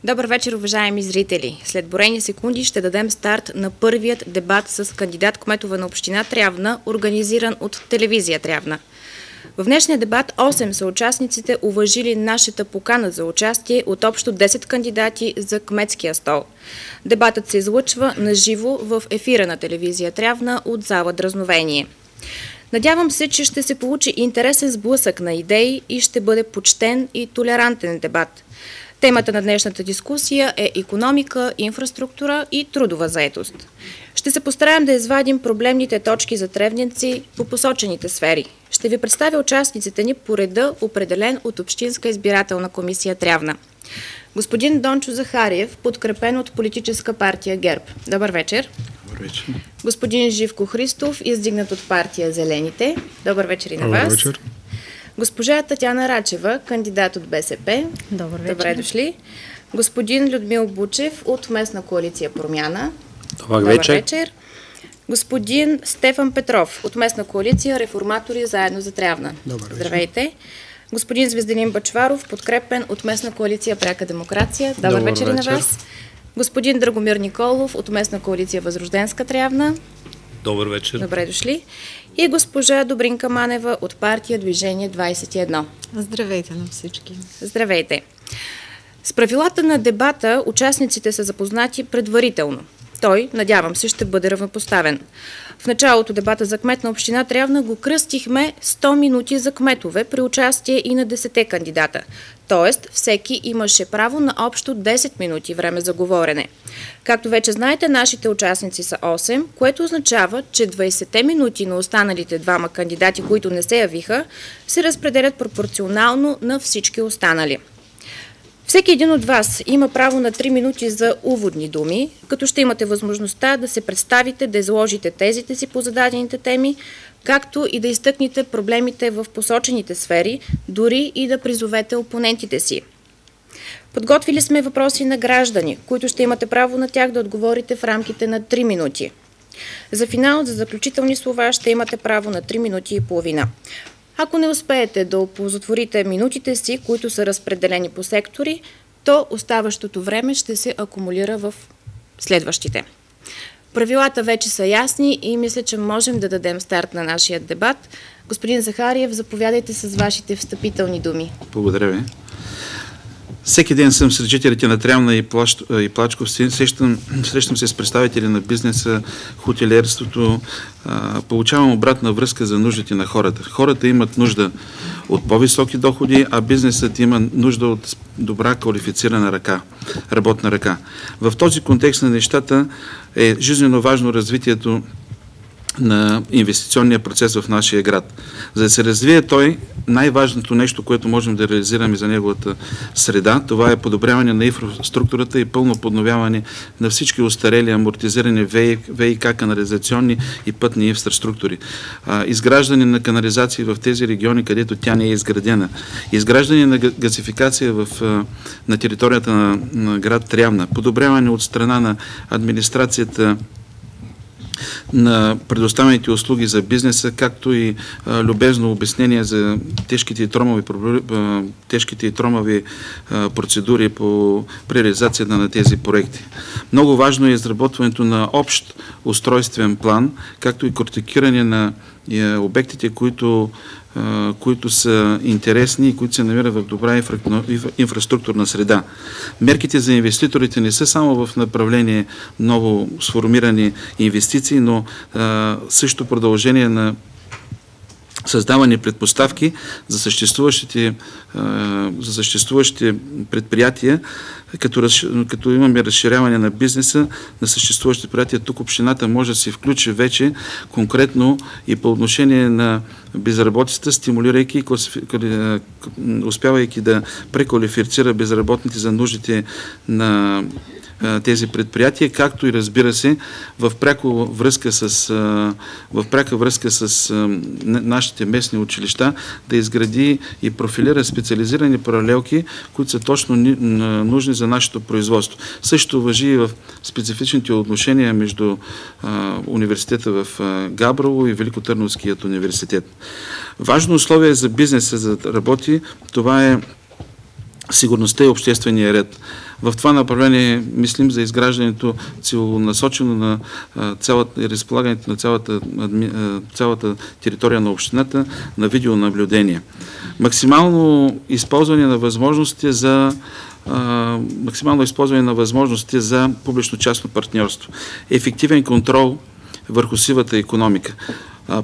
Добър вечер, уважаеми зрители! След броени секунди ще дадем старт на първият дебат с кандидат-кметове на община Трявна, организиран от телевизия Трявна. В днешния дебат 8 са участниците уважили нашата покана за участие от общо 10 кандидати за кметския стол. Дебатът се излъчва на живо в ефира на телевизия Трявна от зала Дразновение. Надявам се, че ще се получи интересен сблъсък на идеи и ще бъде почтен и толерантен дебат. Темата на днешната дискусия е икономика, инфраструктура и трудова заетост. Ще се постараем да извадим проблемните точки за тревненци по посочените сфери. Ще ви представя участниците ни по реда, определен от Общинска избирателна комисия Трявна. Господин Дончо Захариев, подкрепен от политическа партия ГЕРБ. Добър вечер. Добър вечер. Господин Живко Христов, издигнат от партия Зелените. Добър вечер и на вас. Добър вечер. Госпожа Татяна Рачева, кандидат от БСП. Добър вечер. Добре дошли. Господин Людмил Бучев от местна коалиция Промяна. Добър вечер. Господин Стефан Петров от местна коалиция Реформатори заедно за Трявна. Добър вечер. Здравейте. Господин Звезданин Бъчваров, подкрепен от местна коалиция Пряка демокрация. Добър вечер и на вас. Господин Драгомир Николов от местна коалиция Възрожденска Трявна. Добър вечер. Добре дошли. И госпожа Добринка Манева от партия Движение 21. Здравейте на всички. Здравейте. С правилата на дебата участниците са запознати предварително. Той, надявам се, ще бъде равнопоставен. В началото дебата за кмет на община Трявна го кръстихме 100 минути за кметове при участие и на 10 кандидата. Тоест, всеки имаше право на общо 10 минути време за говорене. Както вече знаете, нашите участници са 8, което означава, че 20 минути на останалите двама кандидати, които не се явиха, се разпределят пропорционално на всички останали. Всеки един от вас има право на 3 минути за уводни думи, като ще имате възможността да се представите, да изложите тезите си по зададените теми, както и да изтъкнете проблемите в посочените сфери, дори и да призовете опонентите си. Подготвили сме въпроси на граждани, които ще имате право на тях да отговорите в рамките на 3 минути. За финал, за заключителни слова, ще имате право на 3 минути и половина. Ако не успеете да оползотворите минутите си, които са разпределени по сектори, то оставащото време ще се акумулира в следващите. Правилата вече са ясни и мисля, че можем да дадем старт на нашия дебат. Господин Захариев, заповядайте с вашите встъпителни думи. Благодаря ви. Всеки ден съм сред жителите на Трявна и Плачковци. Срещам се с представители на бизнеса, хотелиерството. Получавам обратна връзка за нуждите на хората. Хората имат нужда от по-високи доходи, а бизнесът има нужда от добра квалифицирана работна ръка. В този контекст на нещата е жизненно важно развитието на инвестиционния процес в нашия град. За да се развие той, най-важното нещо, което можем да реализираме за неговата среда, това е подобряване на инфраструктурата и пълно подновяване на всички устарели, амортизирани ВиК, канализационни и пътни инфраструктури. Изграждане на канализации в тези региони, където тя не е изградена. Изграждане на газификация на територията на град Трявна. Подобряване от страна на администрацията на предоставените услуги за бизнеса, както и любезно обяснение за тежките и тромави процедури при реализацията на тези проекти. Много важно е изработването на общ устройствен план, както и картотекиране на обектите, които са интересни и които се намират в добра инфраструктурна среда. Мерките за инвеститорите не са само в направление ново сформирани инвестиции, но също продължение на създаване предпоставки за съществуващите предприятия, като имаме разширяване на бизнеса на съществуващите предприятия. Тук общината може да се включи вече конкретно и по отношение на безработицата, стимулирайки, успявайки да преквалифицира безработните за нуждите на тези предприятия, както и разбира се в пряка връзка с нашите местни училища да изгради и профилира специализирани паралелки, които са точно нужни за нашето производство. Също важи и в специфичните отношения между университета в Габрово и Великотърновският университет. Важно условие за бизнеса за да работи, това е сигурността и обществения ред. В това направление мислим за изграждането целонасочено на разполагането на цялата територия на общината на видеонаблюдение. Максимално използване на възможности за публично-частно партньорство. Ефективен контрол върху сивата икономика.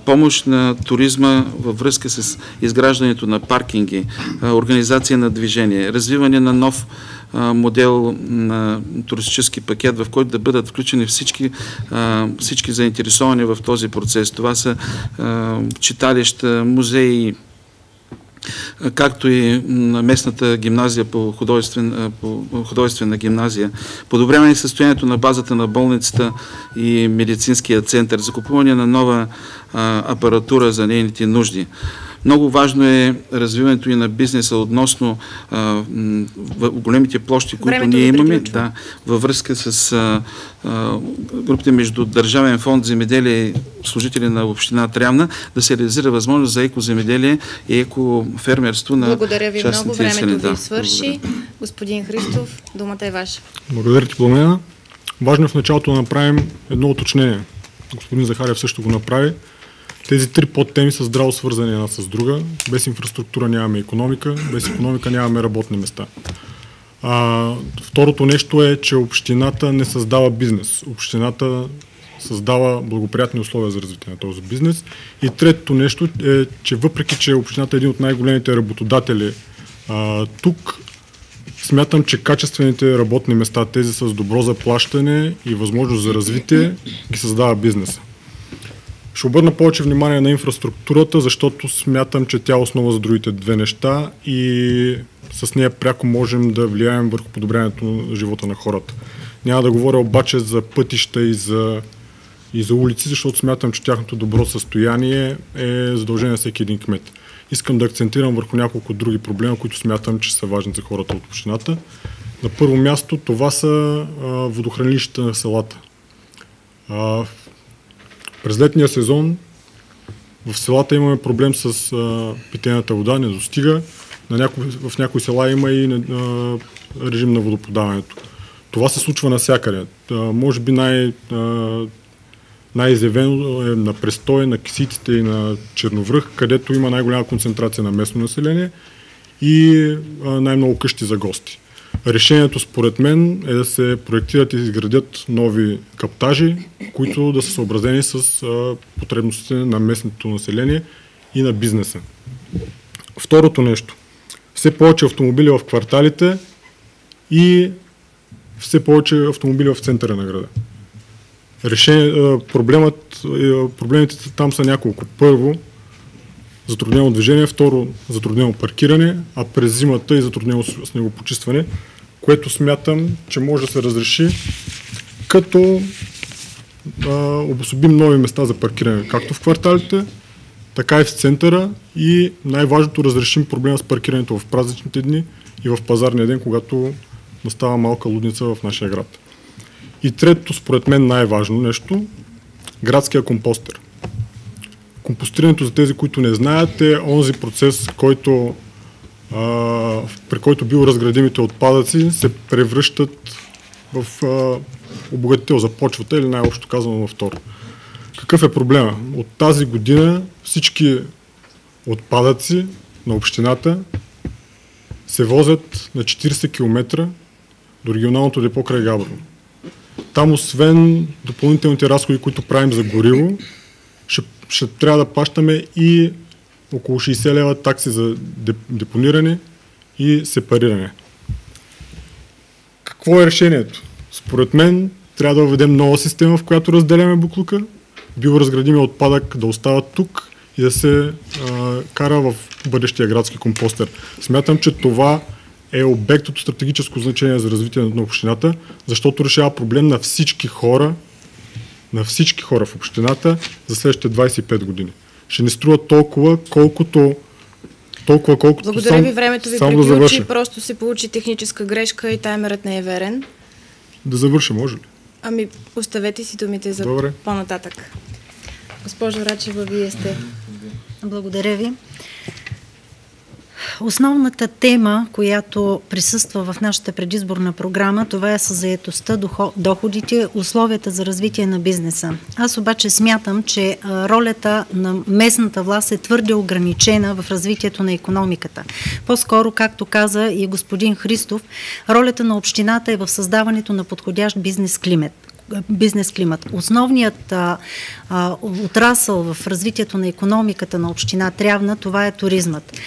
Помощ на туризма във връзка с изграждането на паркинги, организация на движение, развиване на нов модел на туристически пакет, в който да бъдат включени всички заинтересовани в този процес. Това са читалища, музеи, както и на местната гимназия по художествена гимназия, подобряване състоянието на базата на болницата и медицинския център, закупуване на нова апаратура за нейните нужди. Много важно е развиването и на бизнеса относно големите площи, които ние имаме, във връзка с групите между Държавен фонд земеделие и служители на община Трявна, да се реализира възможност за екоземеделие и екофермерство на частните селени. Благодаря ви много, времето ви свърши. Господин Христов, думата е ваша. Благодаря ти, Пламена. Важно е в началото да направим едно уточнение. Господин Захарев също го направи. Тези три подтеми са здраво свързани една с друга. Без инфраструктура нямаме икономика, без икономика нямаме работни места. Второто нещо е, че общината не създава бизнес. Общината създава благоприятни условия за развитие на този бизнес. И третото нещо е, че въпреки, че общината е един от най-големите работодатели тук, смятам, че качествените работни места, тези с добро заплащане и възможност за развитие, ги създава бизнеса. Ще обърна повече внимание на инфраструктурата, защото смятам, че тя е основа за другите две неща и с нея пряко можем да влияем върху подобряването на живота на хората. Няма да говоря обаче за пътища и за улици, защото смятам, че тяхното добро състояние е задължение на всеки един кмет. Искам да акцентирам върху няколко други проблема, които смятам, че са важни за хората от общината. На първо място това са водохранилищата на селата. През летния сезон в селата имаме проблем с питейната вода, не достига. В някои села има и режим на водоподаването. Това се случва навсякъде. Може би най-изявено е на Престой, на Кисиците и на Черновръх, където има най-голяма концентрация на местно население и най-много къщи за гости. Решението според мен е да се проектират и изградят нови каптажи, които да са съобразени с потребностите на местното население и на бизнеса. Второто нещо. Все повече автомобили в кварталите и все повече автомобили в центъра на града. Проблемите там са няколко. Първо, затруднено движение, второ, затруднено паркиране, а през зимата и затруднено снегопочистване, което смятам, че може да се разреши, като обособим нови места за паркиране, както в кварталите, така и в центъра и най-важното разрешим проблема с паркирането в празничните дни и в пазарния ден, когато настава малка лудница в нашия град. И третото, според мен най-важно нещо, градския компостер. Компостирането, за тези, които не знаят, е онзи процес, при който биоразградимите отпадъци се превръщат в обогатител за почвата или най-общо казано на второ. Какъв е проблема? От тази година всички отпадъци на общината се возят на 40 км до регионалното депо край Габрово. Там, освен допълнителните разходи, които правим за гориво, ще трябва да плащаме и около 60 лева такси за депониране и сепариране. Какво е решението? Според мен трябва да въведем нова система, в която разделяме боклука, биоразградимия отпадък да остава тук и да се кара в бъдещия градски компостер. Смятам, че това е обект от стратегическо значение за развитие на общината, защото решава проблем на всички хора в общината за следващите 25 години. Ще ни струва толкова, колкото Благодаря ви, времето ви приключи, просто се получи техническа грешка и таймерът не е верен. Да завърша, може ли? Ами, оставете си думите за по-нататък. Госпожо Рачева, вие сте. Благодаря ви. Основната тема, която присъства в нашата предизборна програма, това е със заетостта, доходите, условията за развитие на бизнеса. Аз обаче смятам, че ролята на местната власт е твърде ограничена в развитието на икономиката. По-скоро, както каза и господин Христов, ролята на общината е в създаването на подходящ бизнес климат. Основният отрасъл в развитието на икономиката на община Трявна, това е туризмът.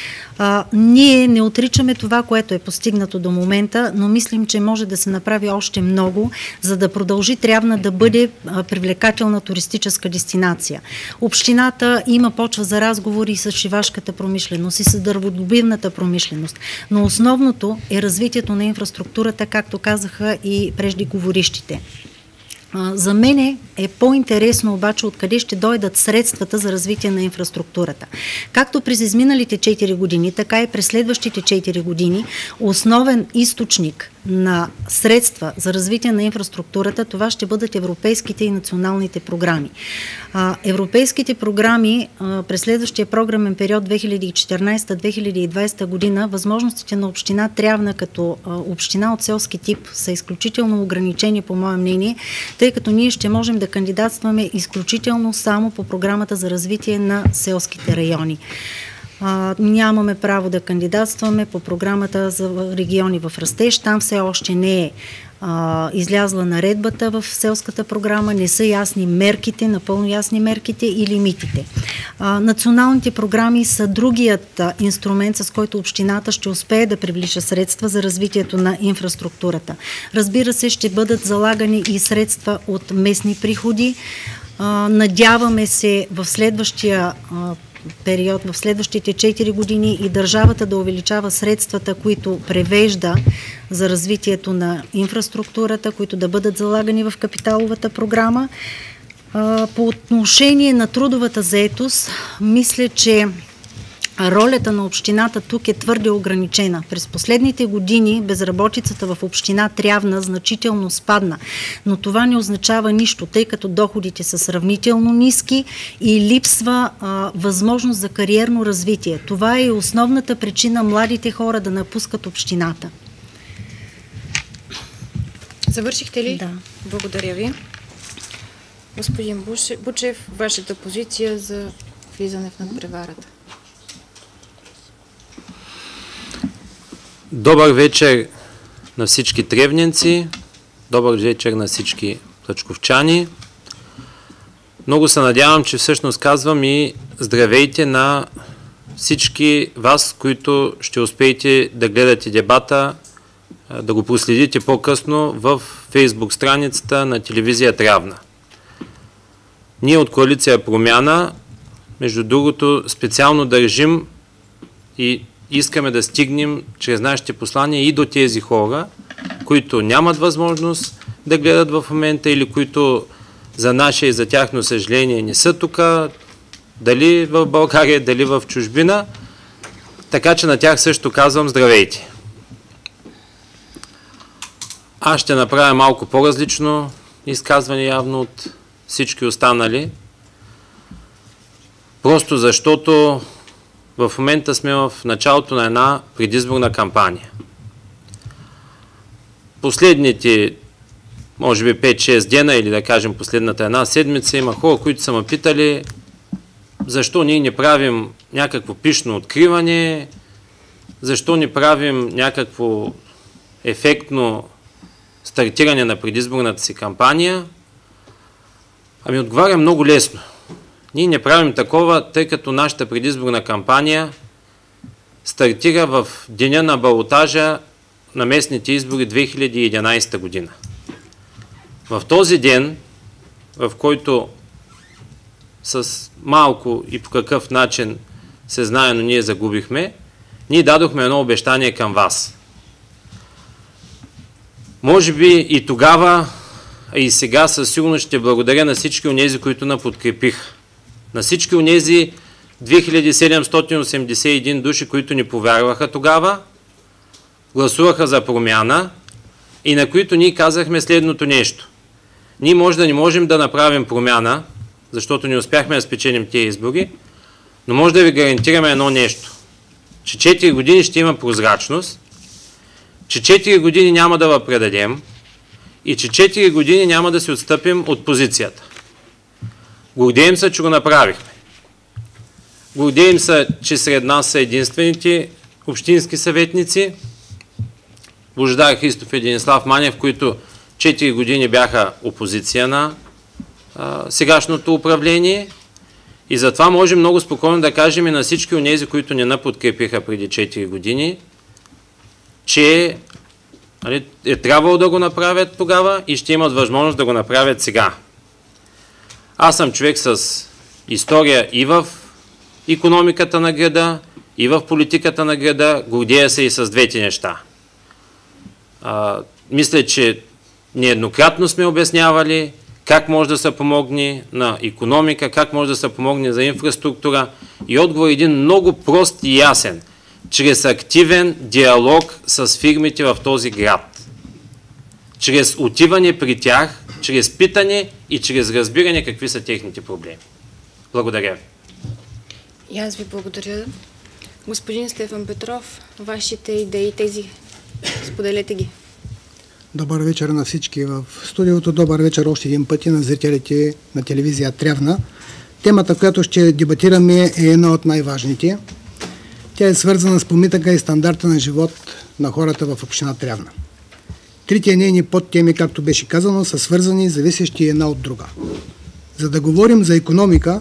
Ние не отричаме това, което е постигнато до момента, но мислим, че може да се направи още много, за да продължи Трявна да бъде привлекателна туристическа дестинация. Общината има почва за разговори с шивашката промишленост и с дърводобивната промишленост, но основното е развитието на инфраструктурата, както казаха и преждеговорищите. За мен е по-интересно обаче откъде ще дойдат средствата за развитие на инфраструктурата. Както през изминалите 4 години, така и през следващите 4 години, основен източник на средства за развитие на инфраструктурата, това ще бъдат европейските и националните програми. Европейските програми през следващия програмен период 2014-2020 година, възможностите на община Трявна като община от селски тип са изключително ограничени, по мое мнение, тъй като ние ще можем да кандидатстваме изключително само по програмата за развитие на селските райони. Нямаме право да кандидатстваме по програмата за региони в растеж. Там все още не е излязла наредбата в селската програма, не са ясни мерките, напълно ясни мерките и лимитите. Националните програми са другият инструмент, с който общината ще успее да привлича средства за развитието на инфраструктурата. Разбира се, ще бъдат залагани и средства от местни приходи. Надяваме се в следващия период, в следващите 4 години и държавата да увеличава средствата, които превежда за развитието на инфраструктурата, които да бъдат залагани в капиталовата програма. По отношение на трудовата заетост, мисля, че ролята на общината тук е твърде ограничена. През последните години безработицата в община Трявна значително спадна, но това не означава нищо, тъй като доходите са сравнително ниски и липсва възможност за кариерно развитие. Това е основната причина младите хора да напускат общината. Завършихте ли? Да. Благодаря ви. Господин Бучев, вашата позиция за влизане в надпреварата. Добър вечер на всички тревненци, добър вечер на всички плачковчани. Много се надявам, че всъщност казвам и здравейте на всички вас, които ще успеете да гледате дебата, да го проследите по-късно в Фейсбук страницата на телевизия Трявна. Ние от Коалиция Промяна, между другото, специално държим и искаме да стигнем чрез нашите послания и до тези хора, които нямат възможност да гледат в момента или които за наше и за тяхно съжаление не са тук, дали в България, дали в чужбина. Така че на тях също казвам здравейте. Аз ще направя малко по-различно изказване явно от всички останали. Просто защото в момента сме в началото на една предизборна кампания. Последните, може би 5-6 дена или да кажем последната една седмица, има хора, които са ме питали защо ние не правим някакво пишно откриване, защо не правим някакво ефектно стартиране на предизборната си кампания. Ами отговарям много лесно. Ние не правим такова, тъй като нашата предизборна кампания стартира в деня на балотажа на местните избори 2011 година. В този ден, в който с малко и по какъв начин се знае, но ние загубихме, ние дадохме едно обещание към вас. Може би и тогава, а и сега със сигурност ще благодаря на всички онези, които ни подкрепиха. На всички онези 2781 души, които ни повярваха тогава, гласуваха за промяна и на които ние казахме следното нещо. Ние може да не можем да направим промяна, защото не успяхме да спечелим тези избори, но може да ви гарантираме едно нещо. че 4 години ще има прозрачност, че 4 години няма да я предадем и че 4 години няма да се отстъпим от позицията. Гордеем се, че го направихме. Гордеем се, че сред нас са единствените общински съветници. Божидар Христов и Денислав Манев, които 4 години бяха опозиция на сегашното управление. И затова можем много спокойно да кажем и на всички онези, които не подкрепиха преди 4 години, че е трябвало да го направят тогава и ще имат възможност да го направят сега. Аз съм човек с история и в икономиката на града, и в политиката на града, гордея се и с двете неща. Мисля, че нееднократно сме обяснявали как може да се помогне на икономика, как може да се помогне за инфраструктура. И отговор е един много прост и ясен. Чрез активен диалог с фирмите в този град. Чрез отиване при тях, чрез питане и чрез разбиране какви са техните проблеми. Благодаря ви. И аз ви благодаря. Господин Стефан Петров, вашите идеи, тези, споделете ги. Добър вечер на всички в студиото. Добър вечер още един път и на зрителите на телевизия Трявна. Темата, която ще дебатираме, е една от най-важните. Тя е свързана с помитъка и стандарта на живот на хората в община Трявна. Трите нейни подтеми, както беше казано, са свързани и зависещи една от друга. За да говорим за икономика,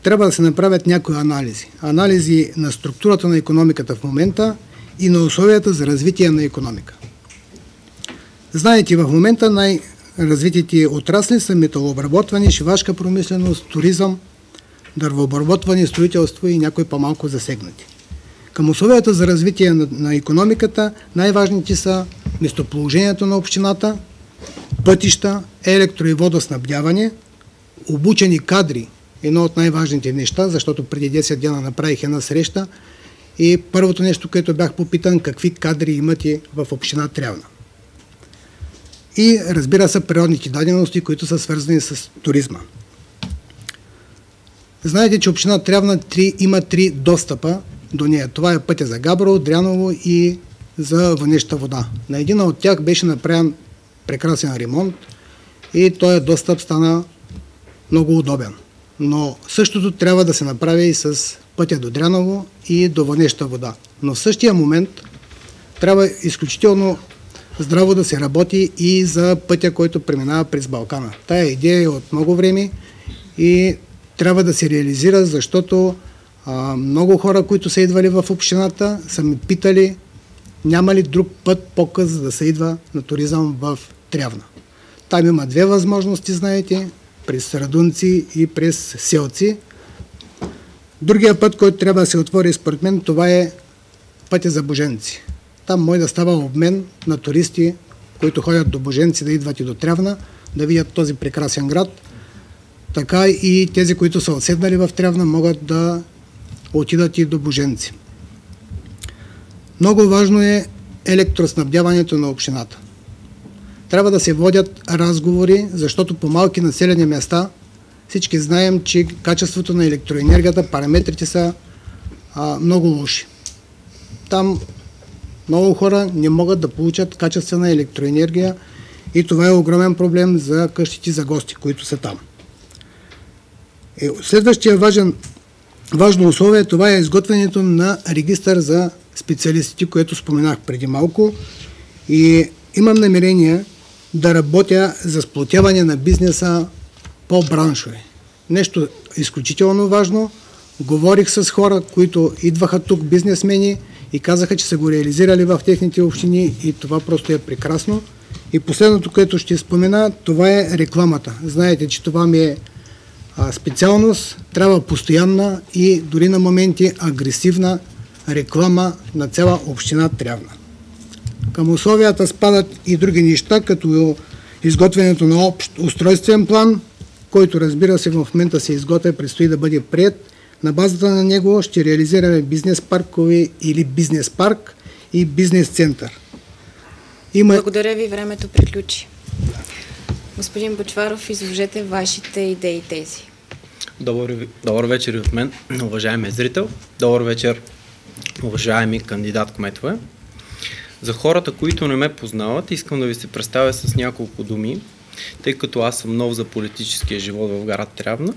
трябва да се направят някои анализи. Анализи на структурата на икономиката в момента и на условията за развитие на икономика. Знаете, в момента най-развитите отрасли са металообработване, шивашка промишленост, туризъм, дървообработване, строителство и някои по-малко засегнати. Към условията за развитие на икономиката най-важните са местоположението на общината, пътища, електро- и водоснабдяване, обучени кадри, едно от най-важните неща, защото преди 10 дена направих една среща и първото нещо, което бях попитан, какви кадри имате в община Трявна. И разбира се, природните дадености, които са свързани с туризма. Знаете, че община Трявна има 3 достъпа до нея. Това е пътя за Габрово, Дряново и за Вънеща вода. На един от тях беше направен прекрасен ремонт и този достъп стана много удобен. Но същото трябва да се направи и с пътя до Дряново и до Вънеща вода. Но в същия момент трябва изключително здраво да се работи и за пътя, който преминава през Балкана. Тая идея е от много време и трябва да се реализира, защото много хора, които са идвали в общината, са ми питали няма ли друг път по-къс, за да се идва на туризъм в Трявна. Там има 2 възможности, знаете, през Радунци и през Селци. Другия път, който трябва да се отвори според мен, това е пътя за Боженци. Там може да става обмен на туристи, които ходят до Боженци, да идват и до Трявна, да видят този прекрасен град. Така и тези, които са отседнали в Трявна, могат да отидат и до Боженци. Много важно е електроснабдяването на общината. Трябва да се водят разговори, защото по малки населени места всички знаем, че качеството на електроенергията, параметрите са много лоши. Там много хора не могат да получат качествена електроенергия и това е огромен проблем за къщите за гости, които са там. Следващия важно условие, това е изготвянето на регистър за специалистите, което споменах преди малко. И имам намерение да работя за сплотяване на бизнеса по браншове. Нещо изключително важно. Говорих с хора, които идваха тук, бизнесмени, и казаха, че са го реализирали в техните общини и това просто е прекрасно. И последното, което ще спомена, това е рекламата. Знаете, че това ми е специалност, трябва постоянна и дори на моменти агресивна реклама на цяла община Трявна. Към условията спадат и други неща, като изготвянето на общ устройствен план, който разбира се в момента се изготвя, предстои да бъде приет. На базата на него ще реализираме бизнес паркове или бизнес парк и бизнес център. Благодаря ви, времето приключи. Господин Бъчваров, изложете вашите идеи тези. Добър вечер и от мен, уважаеми зрител. Добър вечер уважаеми кандидат-кметове. За хората, които не ме познават, искам да ви се представя с няколко думи, тъй като аз съм нов за политическия живот в град Трявна.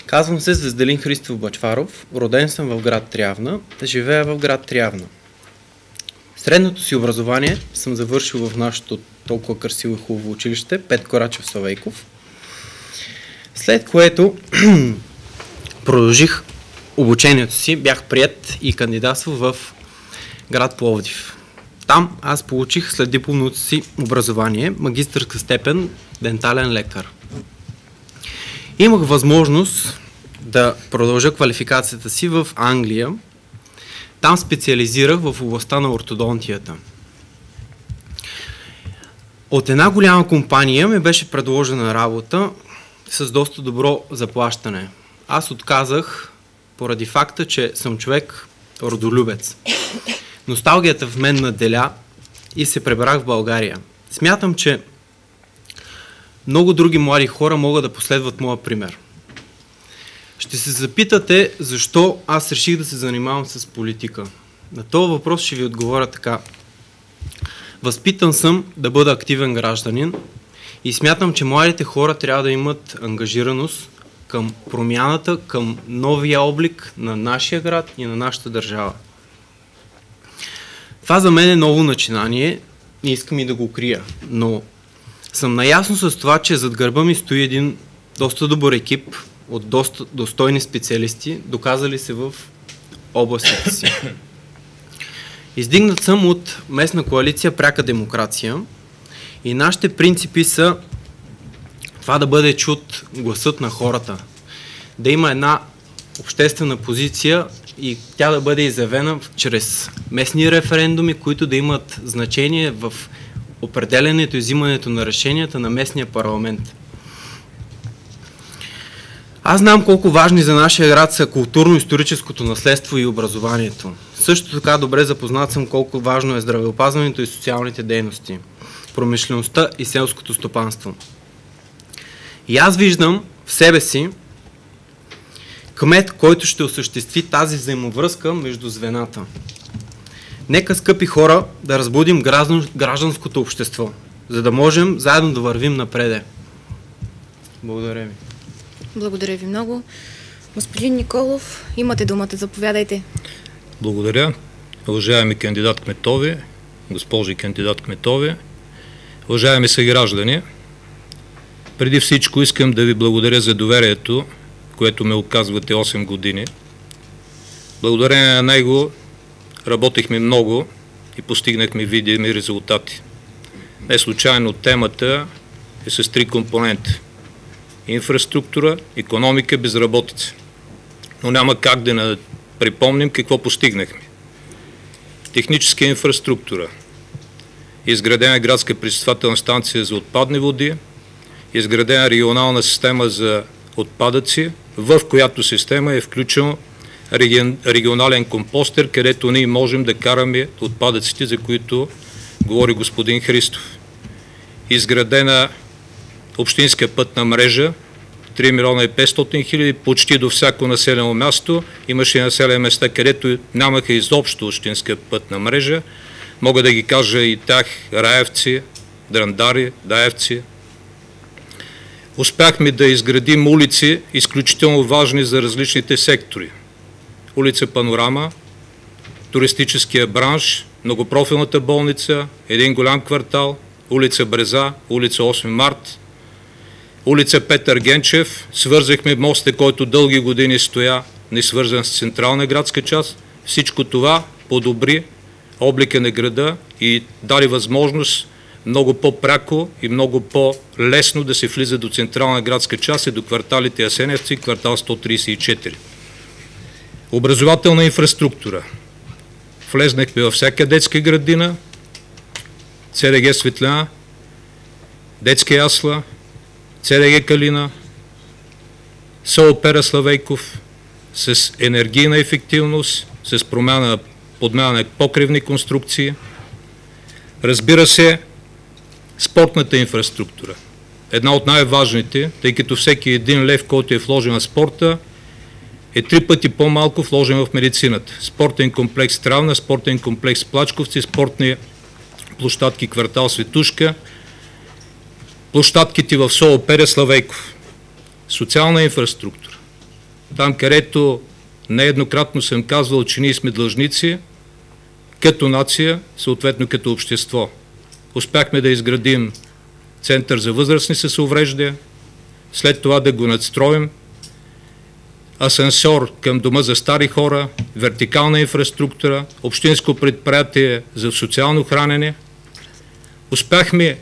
Казвам се Звезделин Христов Бъчваров, роден съм в град Трявна, живея в град Трявна. Средното си образование съм завършил в нашето толкова красиво и хубаво училище Петко Рачев Славейков, след което продължих обучението си, бях приет и кандидатствах в град Пловдив. Там аз получих след дипломното си образование магистърска степен дентален лекар. Имах възможност да продължа квалификацията си в Англия. Там специализирах в областта на ортодонтията. От една голяма компания ми беше предложена работа с доста добро заплащане. Аз отказах поради факта, че съм човек родолюбец. Носталгията в мен наделя и се пребрах в България. Смятам, че много други млади хора могат да последват моя пример. Ще се запитате защо аз реших да се занимавам с политика. На този въпрос ще ви отговоря така. Възпитан съм да бъда активен гражданин и смятам, че младите хора трябва да имат ангажираност към промяната, към новия облик на нашия град и на нашата държава. Това за мен е ново начинание, не искам и да го крия, но съм наясно с това, че зад гърба ми стои един доста добър екип от доста достойни специалисти, доказали се в областите си. Издигнат съм от местна коалиция Пряка демокрация и нашите принципи са това да бъде чут гласът на хората, да има една обществена позиция и тя да бъде изявена чрез местни референдуми, които да имат значение в определенето и взимането на решенията на местния парламент. Аз знам колко важни за нашия град са културно-историческото наследство и образованието. Също така добре запознат съм колко важно е здравеопазването и социалните дейности, промишлеността и селското стопанство. И аз виждам в себе си кмет, който ще осъществи тази взаимовръзка между звената. Нека, скъпи хора, да разбудим гражданското общество, за да можем заедно да вървим напред. Благодаря ви. Благодаря ви много. Господин Николов, имате думата, заповядайте. Благодаря. Уважаеми кандидат-кметови, госпожи кандидат-кметови, уважаеми съграждани, преди всичко искам да ви благодаря за доверието, което ме оказвате 8 години. Благодарение на него работихме много и постигнахме видими резултати. Не случайно темата е с 3 компонента: инфраструктура, икономика, безработица. Но няма как да не припомним какво постигнахме. Техническа инфраструктура. Изградена градска пречиствателна станция за отпадни води, изградена регионална система за отпадъци, в която система е включен регионален компостер, където ние можем да караме отпадъците, за които говори господин Христов. Изградена общинска пътна мрежа, 3 милиона и 500 хиляди, почти до всяко населено място. Имаше населени места, където нямаха изобщо общинска пътна мрежа. Мога да ги кажа и тях: Раевци, Драндари, Даевци. Успяхме да изградим улици, изключително важни за различните сектори. Улица Панорама, туристическия бранш, многопрофилната болница, един голям квартал, улица Бреза, улица 8 март, улица Петър Генчев. Свързахме моста, който дълги години стоя несвързан с централна градска част. Всичко това подобри облика на града и даде възможност много по-пряко и много по-лесно да се влиза до централна градска част и до кварталите Асеневци, квартал 134. Образователна инфраструктура. Влезнахме във всяка детска градина, ЦДГ Светлина, детска ясла, ЦДГ Калина, СОО Славейков, с енергийна ефективност, с подмяна на покривни конструкции. Разбира се, спортната инфраструктура. Една от най-важните, тъй като всеки един лев, който е вложен на спорта, е 3 пъти по-малко вложен в медицината. Спортен комплекс Травна, спортен комплекс Плачковци, спортни площадки квартал Светушка, площадките в СО Оперя Славейков. Социална инфраструктура. Там, където нееднократно съм казвал, че ние сме длъжници, като нация, съответно като общество. Успяхме да изградим център за възрастни с увреждания, след това да го надстроим, асансьор към дома за стари хора, вертикална инфраструктура, общинско предприятие за социално хранене. Успяхме,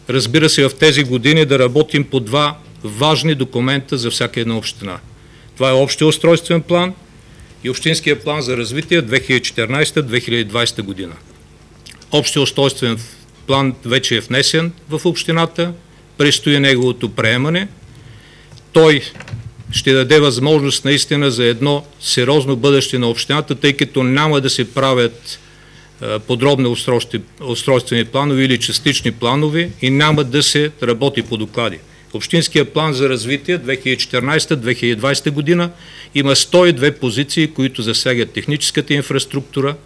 разбира се, в тези години да работим по 2 важни документа за всяка една община. Това е общия устройствен план и общинския план за развитие 2014-2020 година. Общия устройствен план вече е внесен в общината, предстои неговото приемане. Той ще даде възможност наистина за едно сериозно бъдеще на общината, тъй като няма да се правят подробни устройствени планове или частични планове и няма да се работи по доклади. Общинския план за развитие 2014-2020 година има 102 позиции, които засягат техническата инфраструктура.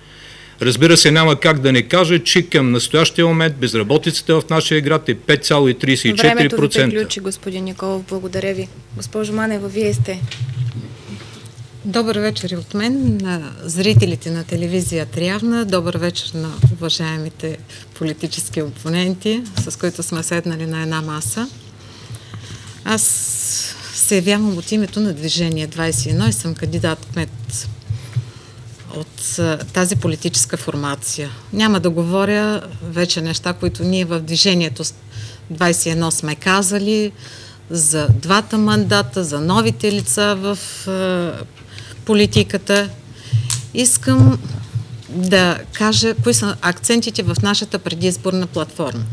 Разбира се, няма как да не кажа, че към настоящия момент безработицата в нашия град е 5,34%. Времето ви приключи, господин Николов. Благодаря ви. Госпожо Манева, вие сте. Добър вечер и от мен на зрителите на телевизия Трявна. Добър вечер на уважаемите политически опоненти, с които сме седнали на една маса. Аз се явявам от името на Движение 21 и съм кандидат кмет от тази политическа формация. Няма да говоря вече неща, които ние в Движението 21 сме казали, за 2 мандата, за новите лица в политиката. Искам да кажа кои са акцентите в нашата предизборна платформа.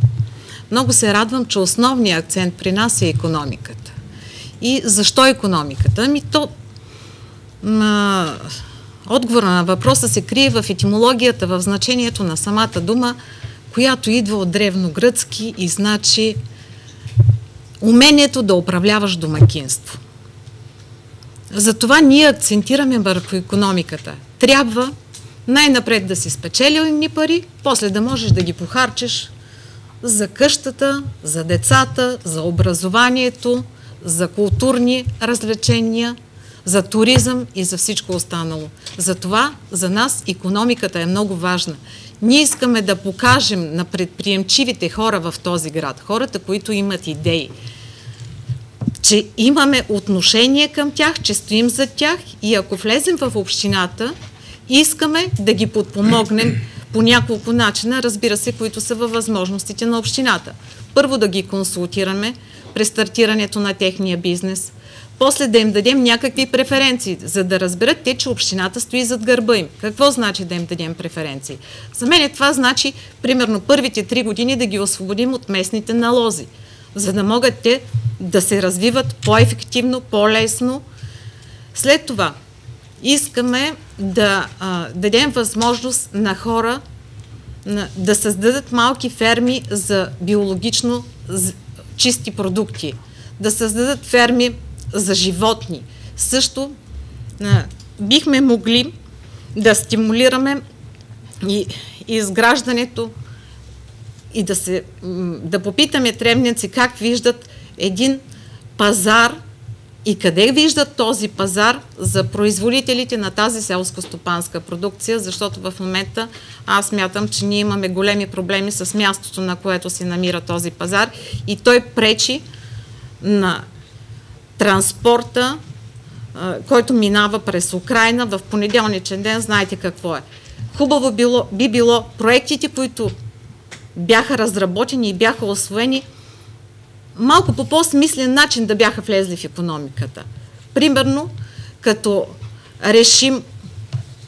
Много се радвам, че основният акцент при нас е икономиката. И защо икономиката? Отговора на въпроса се крие в етимологията, в значението на самата дума, която идва от древногръцки и значи умението да управляваш домакинство. Затова ние акцентираме върху икономиката. Трябва най-напред да си спечелил едни пари, после да можеш да ги похарчиш за къщата, за децата, за образованието, за културни развлечения, за туризъм и за всичко останало. Затова за нас икономиката е много важна. Ние искаме да покажем на предприемчивите хора в този град, хората, които имат идеи, че имаме отношение към тях, че стоим за тях и ако влезем в общината, искаме да ги подпомогнем по няколко начина, разбира се, които са във възможностите на общината. Първо да ги консултираме при стартирането на техния бизнес, после да им дадем някакви преференции, за да разберат те, че общината стои зад гърба им. Какво значи да им дадем преференции? За мен това значи, примерно, първите 3 години да ги освободим от местните налози, за да могат те да се развиват по-ефективно, по-лесно. След това искаме да дадем възможност на хора да създадат малки ферми за биологично чисти продукти, да създадат ферми за животни. Също бихме могли да стимулираме и изграждането и да попитаме тревници как виждат един пазар и къде виждат този пазар за производителите на тази селско-стопанска продукция, защото в момента аз смятам, че ние имаме големи проблеми с мястото, на което се намира този пазар и той пречи на транспорта, който минава през Украйна в понеделничен ден, знаете какво е. Хубаво би било проектите, които бяха разработени и бяха освоени, малко по по-смислен начин да бяха влезли в икономиката. Примерно, като решим,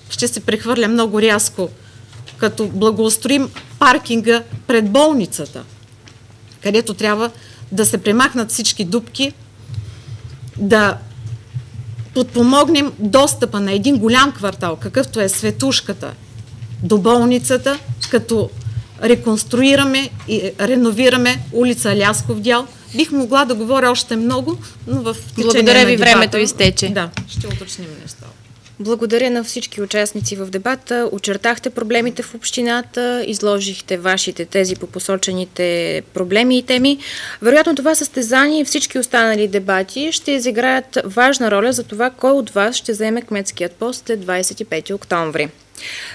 ще се прехвърля много рязко, като благоустроим паркинга пред болницата, където трябва да се премахнат всички дупки, да подпомогнем достъпа на един голям квартал, какъвто е Светушката, до болницата, като реконструираме и реновираме улица Лясков дял, Бих могла да говоря още много, но в течение Благодаря ви, на дебата, времето изтече. Да, ще уточним неща. Благодаря на всички участници в дебата. Очертахте проблемите в общината, изложихте вашите тези по посочените проблеми и теми. Вероятно това състезание и всички останали дебати ще изиграят важна роля за това кой от вас ще заеме кметският пост след 25 октомври.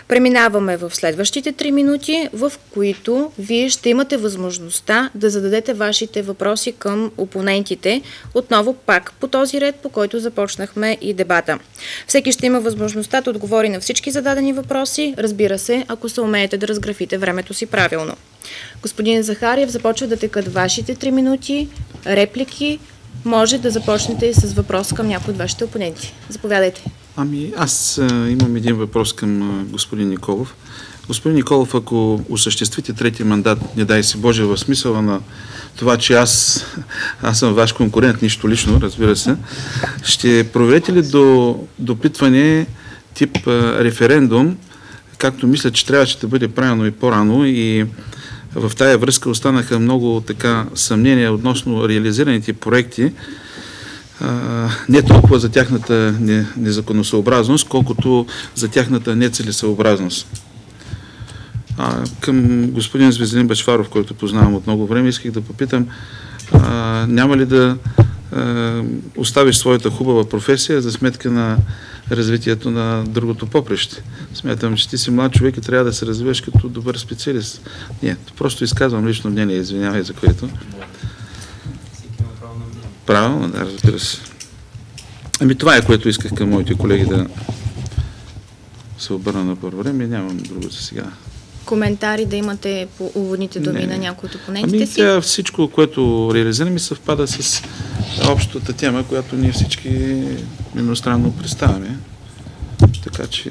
Преминаваме в следващите 3 минути, в които вие ще имате възможността да зададете вашите въпроси към опонентите, отново пак по този ред, по който започнахме и дебата. Всеки ще има възможността да отговори на всички зададени въпроси, разбира се, ако се умеете да разграфите времето си правилно. Господин Захариев, започва да текат вашите 3 минути, реплики, може да започнете и с въпрос към някой от вашите опоненти. Заповядайте. Аз имам един въпрос към господин Николов. Господин Николов, ако осъществите третия мандат, не дай си Боже, в смисъла на това, че аз съм ваш конкурент, нищо лично, разбира се, ще проверите ли до допитване тип референдум, както мисля, че трябваше да бъде правилно и по-рано, и в тая връзка останаха много съмнения относно реализираните проекти, не толкова за тяхната незаконосъобразност, колкото за тяхната нецелесъобразност. Към господин Звезделин Бъчваров, който познавам от много време, исках да попитам, няма ли да оставиш своята хубава професия за сметка на развитието на другото поприще? Смятам, че ти си млад човек и трябва да се развиваш като добър специалист. Не, просто изказвам лично мнение, извинявай за което. Правилно, да, разбира се. Това е, което исках към моите колеги да се обърна на първо време. Нямам друго за сега. Коментари да имате по уводните думи на някои от опонентите си? Всичко, което реализираме, съвпада с общата тема, която ние всички едностранно представяме. Така че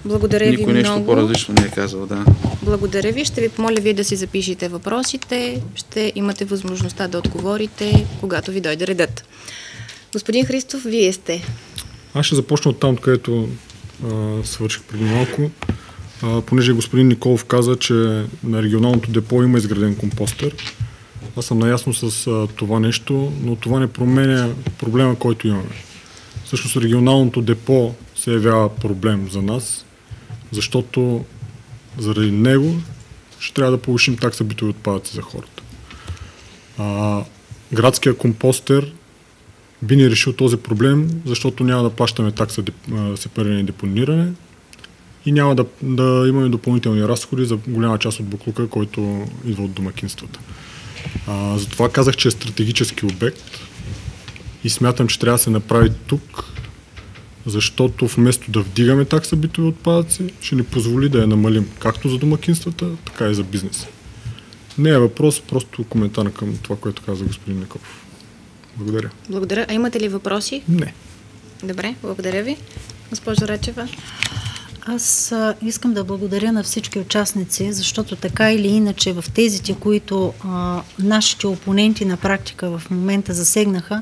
благодаря никой ви нещо много. По-различно не е казал, да. Благодаря ви. Ще ви помоля вие да си запишете въпросите. Ще имате възможността да отговорите, когато ви дойде редът. Господин Христов, вие сте. Аз ще започна от там, където свърших преди малко. Понеже господин Николов каза, че на регионалното депо има изграден компостер. Аз съм наясно с това нещо, но това не променя проблема, който имаме. Всъщност регионалното депо се явява проблем за нас, защото заради него ще трябва да повишим такса битови отпадъци за хората. Градския компостер би ни решил този проблем, защото няма да плащаме такса сепариране и депониране и няма да имаме допълнителни разходи за голяма част от буклука, който идва от домакинствата. Затова казах, че е стратегически обект и смятам, че трябва да се направи тук, защото вместо да вдигаме такса битови отпадъци, ще ни позволи да я намалим както за домакинствата, така и за бизнеса. Не е въпрос, просто коментар към това, което каза господин Николов. Благодаря. Благодаря. А имате ли въпроси? Не. Добре, благодаря ви. Госпожо Рачева. Аз искам да благодаря на всички участници, защото така или иначе в тезите, които нашите опоненти на практика в момента засегнаха,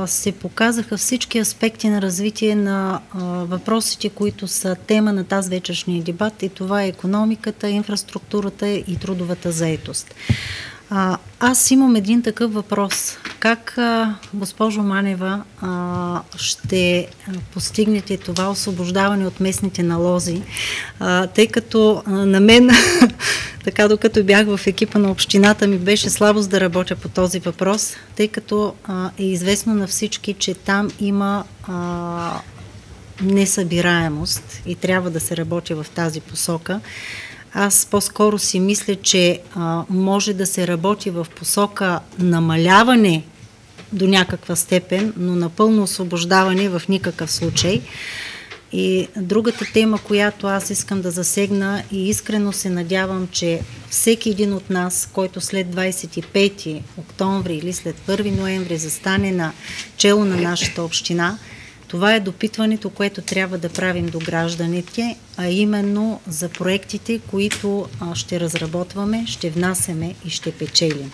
се показаха всички аспекти на развитие на въпросите, които са тема на тази вечершния дебат, и това е икономиката, инфраструктурата и трудовата заетост. Аз имам един такъв въпрос. Как, госпожо Манева, ще постигнете това освобождаване от местните налози, тъй като на мен, така докато бях в екипа на общината, ми беше слабост да работя по този въпрос, тъй като е известно на всички, че там има несъбираемост и трябва да се работи в тази посока. Аз по-скоро си мисля, че може да се работи в посока намаляване до някаква степен, но напълно освобождаване в никакъв случай. И другата тема, която аз искам да засегна и искрено се надявам, че всеки един от нас, който след 25 октомври или след 1 ноември застане на чело на нашата община, това е допитването, което трябва да правим до гражданите, а именно за проектите, които ще разработваме, ще внасяме и ще печелим.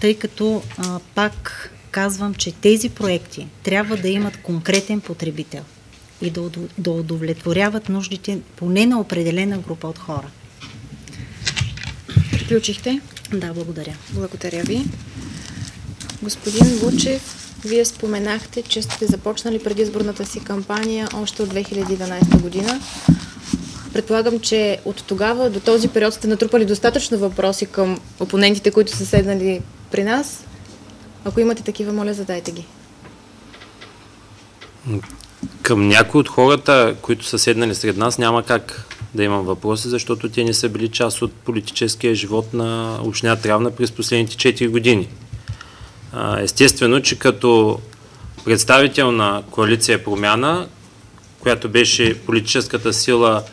Тъй като пак казвам, че тези проекти трябва да имат конкретен потребител и да удовлетворяват нуждите поне на определена група от хора. Приключихте? Да, благодаря. Благодаря ви. Господин Лучев, вие споменахте, че сте започнали предизборната си кампания още от 2012 година. Предполагам, че от тогава до този период сте натрупали достатъчно въпроси към опонентите, които са седнали при нас. Ако имате такива, моля, задайте ги. Към някои от хората, които са седнали сред нас, няма как да имам въпроси, защото те не са били част от политическия живот на община Трявна през последните 4 години. Естествено, че като представител на коалиция Промяна, която беше политическата сила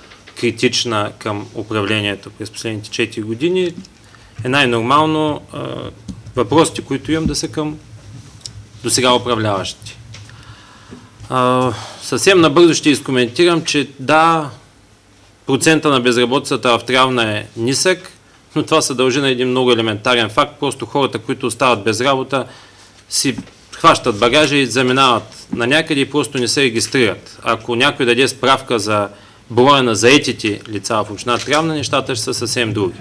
критична към управлението през последните 4 години, е най-нормално въпросите, които имам, да са към досега управляващите. Съвсем набързо ще изкоментирам, че да, процента на безработицата в Трявна е нисък, но това се дължи на един много елементарен факт. Просто хората, които остават без работа, си хващат багажа и заминават на някъде и просто не се регистрират. Ако някой даде справка за броя на заетите лица в община Трявна, нещата ще са съвсем други.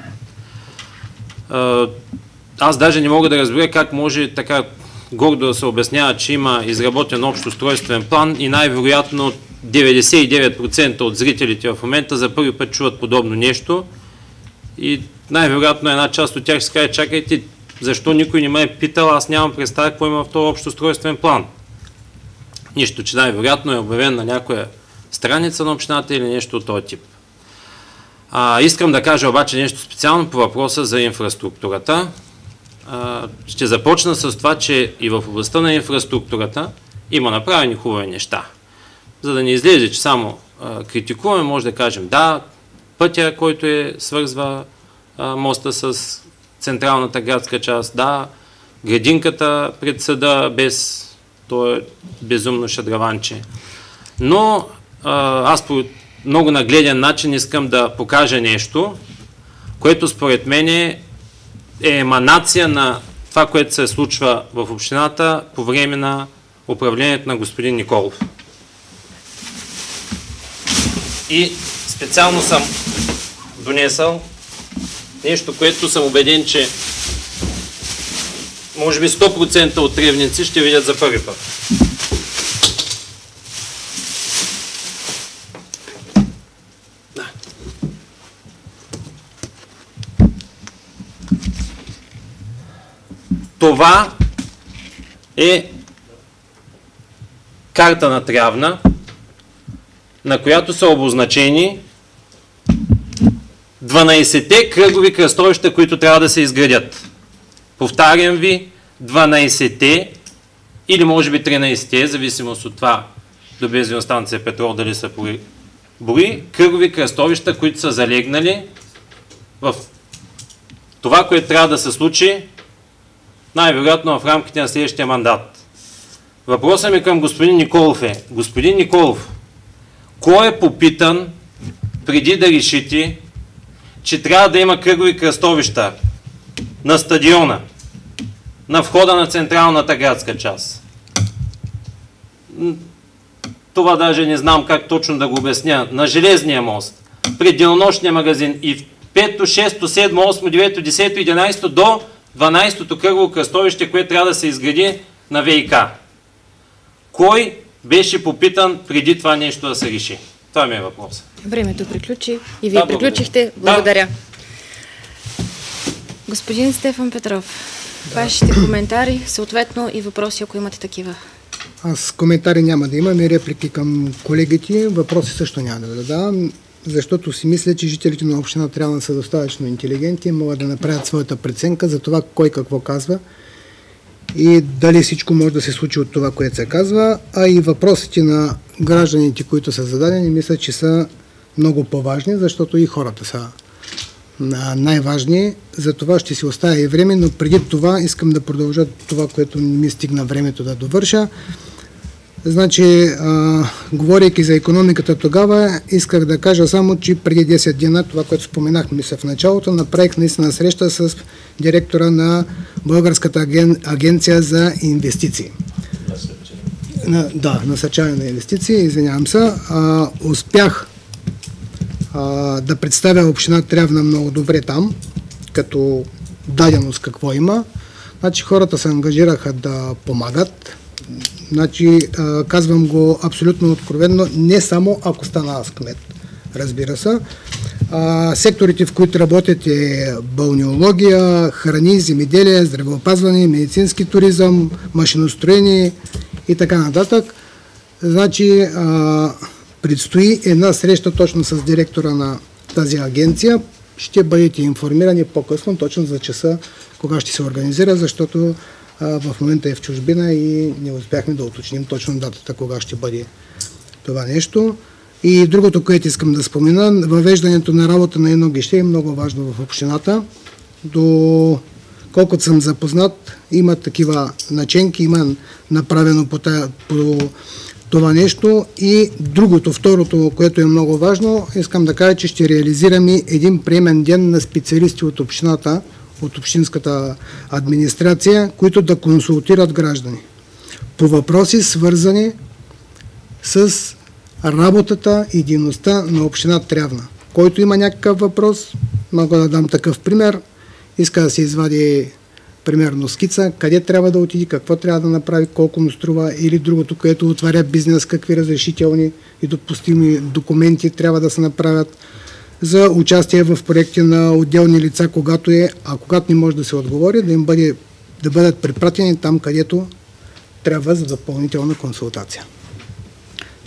Аз даже не мога да разбера как може така гордо да се обяснява, че има изработен общ устройствен план и най-вероятно 99% от зрителите в момента за първи път чуват подобно нещо и най-вероятно една част от тях ще каже: чакайте, защо никой не ме е питал, аз нямам представа какво има в този общ устройствен план. Нищо, че най-вероятно е обявен на някоя страница на общината или нещо от този тип. Искам да кажа обаче нещо специално по въпроса за инфраструктурата. Ще започна с това, че и в областта на инфраструктурата има направени хубави неща. За да не излезе, че само критикуваме, може да кажем: да, пътя, който свързва моста с централната градска част, да, градинката пред съда без то е безумно шадраванче. Но аз по много нагледен начин искам да покажа нещо, което според мен е еманация на това, което се случва в общината по време на управлението на господин Николов. И специално съм донесъл нещо, което съм убеден, че може би 100% от тревници ще видят за първи път. Това е карта на Трявна, на която са обозначени 12-те кръгови кръстовища, които трябва да се изградят. Повтарям ви, 12-те или може би 13-те, зависимост от това до бензиностанция Петрол дали са брои, кръгови кръстовища, които са залегнали в това, което трябва да се случи най-вероятно в рамките на следващия мандат. Въпросът ми към господин Николов е: господин Николов, кой е попитан преди да решите, че трябва да има кръгови кръстовища на стадиона, на входа на централната градска част? Това даже не знам как точно да го обясня. На Железния мост, пред денонощния магазин и в 5-то, 6-то, 7-то, 8-то, 9-то, 10-то, 11-то до 12-то кръгово кръстовище, което трябва да се изгради на ВиК. Кой беше попитан преди това нещо да се реши? Това ми е въпрос. Времето приключи и вие приключихте. Благодаря. Господин Стефан Петров, вашите коментари, съответно и въпроси, ако имате такива. Аз коментари няма да имам и реплики към колегите. Въпроси също няма да задавам, защото си мисля, че жителите на община трябва да са достатъчно интелигентни и могат да направят своята преценка за това кой какво казва и дали всичко може да се случи от това, което се казва, а и въпросите на гражданите, които са зададени, мисля, че са много по-важни, защото и хората са най-важни. За това ще си оставя и време, но преди това искам да продължа това, което не ми стигна времето да довърша. Значи, говорейки за икономиката тогава, исках да кажа само, че преди 10 дена, това, което споменах, мисля в началото, направих наистина среща с директора на Българската агенция за инвестиции. Да, насърчаване на инвестиции, извинявам се. Успях да представя община Трявна много добре там, като даденост какво има. Значи хората се ангажираха да помагат. Значи, казвам го абсолютно откровенно, не само ако стана аз кмет, разбира се. Секторите, в които работят е балнеология, храни, земеделие, здравеопазване, медицински туризъм, машиностроение и така нататък. Значи, предстои една среща точно с директора на тази агенция. Ще бъдете информирани по-късно, точно за часа, кога ще се организира, защото в момента е в чужбина и не успяхме да уточним точно датата, кога ще бъде това нещо. И другото, което искам да спомена, въвеждането на работа на едно гише е много важно в общината. До колкото съм запознат, има такива наченки, има направено по това нещо. И другото, второто, което е много важно, искам да кажа, че ще реализираме един приемен ден на специалисти от общината, от общинската администрация, които да консултират граждани по въпроси, свързани с работата и дейността на община Трявна. Който има някакъв въпрос, мога да дам такъв пример, иска да се извади примерно скица, къде трябва да отиде, какво трябва да направи, колко му струва, или другото, което отваря бизнес, какви разрешителни и допустими документи трябва да се направят за участие в проекти на отделни лица, когато не може да се отговори, да бъдат препратени там, където трябва за допълнителна консултация.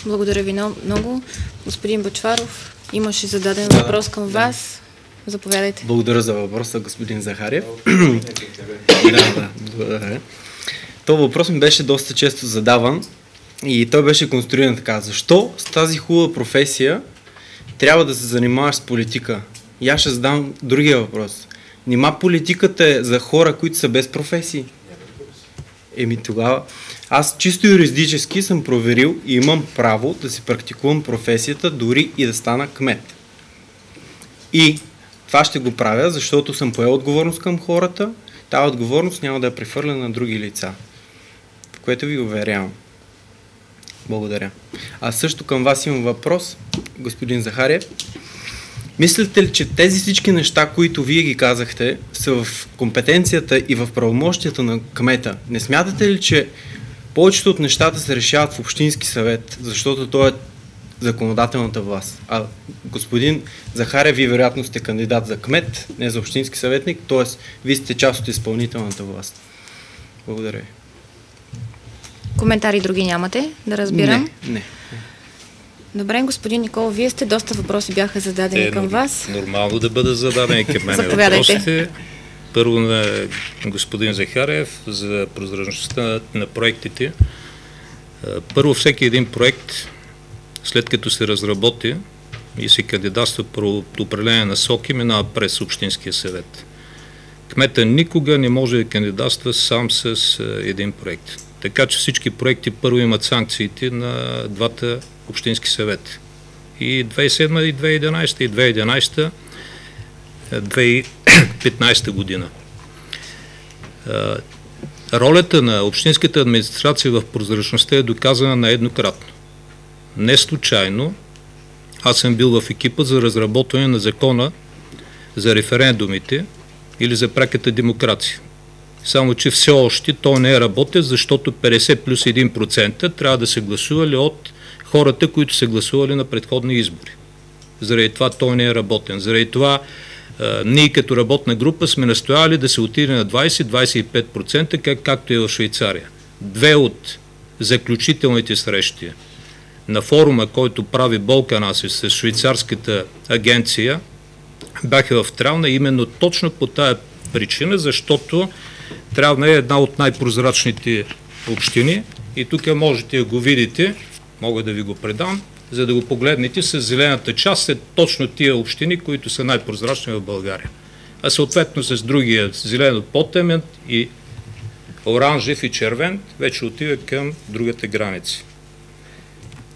Благодаря ви много. Господин Бъчваров, имаше зададен въпрос към вас. Заповядайте. Благодаря за въпроса, господин Захариев. Благодаря. Това въпрос ми беше доста често задаван и той беше конструиран така. Защо с тази хубава професия трябва да се занимаваш с политика? И аз ще задам другия въпрос. Нима политиката е за хора, които са без професии? Тогава аз чисто юридически съм проверил и имам право да си практикувам професията, дори и да стана кмет. И това ще го правя, защото съм поел отговорност към хората. Тази отговорност няма да я прехвърля на други лица, в което ви уверявам. Благодаря. А също към вас имам въпрос, господин Захариев. Мислите ли, че тези всички неща, които вие ги казахте, са в компетенцията и в правомощията на кмета? Не смятате ли, че повечето от нещата се решават в общински съвет, защото той е законодателната власт? А господин Захариев, вие вероятно сте кандидат за кмет, не за общински съветник, т.е. вие сте част от изпълнителната власт. Благодаря ви. Коментари други нямате, да разбирам? Не. Добре, господин Николов, вие сте, доста въпроси бяха зададени към вас. Нормално да бъдат зададени към мен въпросите. Първо на господин Захариев за прозрачността на проектите. Първо, всеки един проект, след като се разработи и се кандидатства по определение насоки, минава през Общинския съвет. Кмета никога не може да кандидатства сам с един проект. Така че всички проекти първо имат санкциите на двата общински съвети. И 2007, и 2011, и 2015 година. Ролята на общинската администрация в прозрачността е доказана нееднократно. Не случайно аз съм бил в екипа за разработване на закона за референдумите или за пряката демокрация. Само че все още то не е работен, защото 50 плюс 1% трябва да се гласували от хората, които са гласували на предходни избори. Заради това той не е работен. Заради това ние като работна група сме настояли да се отиде на 20-25%, както е в Швейцария. Две от заключителните срещи на форума, който прави Болканасис с швейцарската агенция, бяха в Трявна именно точно по тая причина, защото Трявна е една от най-прозрачните общини и тук можете да го видите, мога да ви го предам, за да го погледнете с зелената част, е точно тия общини, които са най-прозрачни в България. А съответно с другия зелено по-темен и оранжев и червен вече отива към другата граница.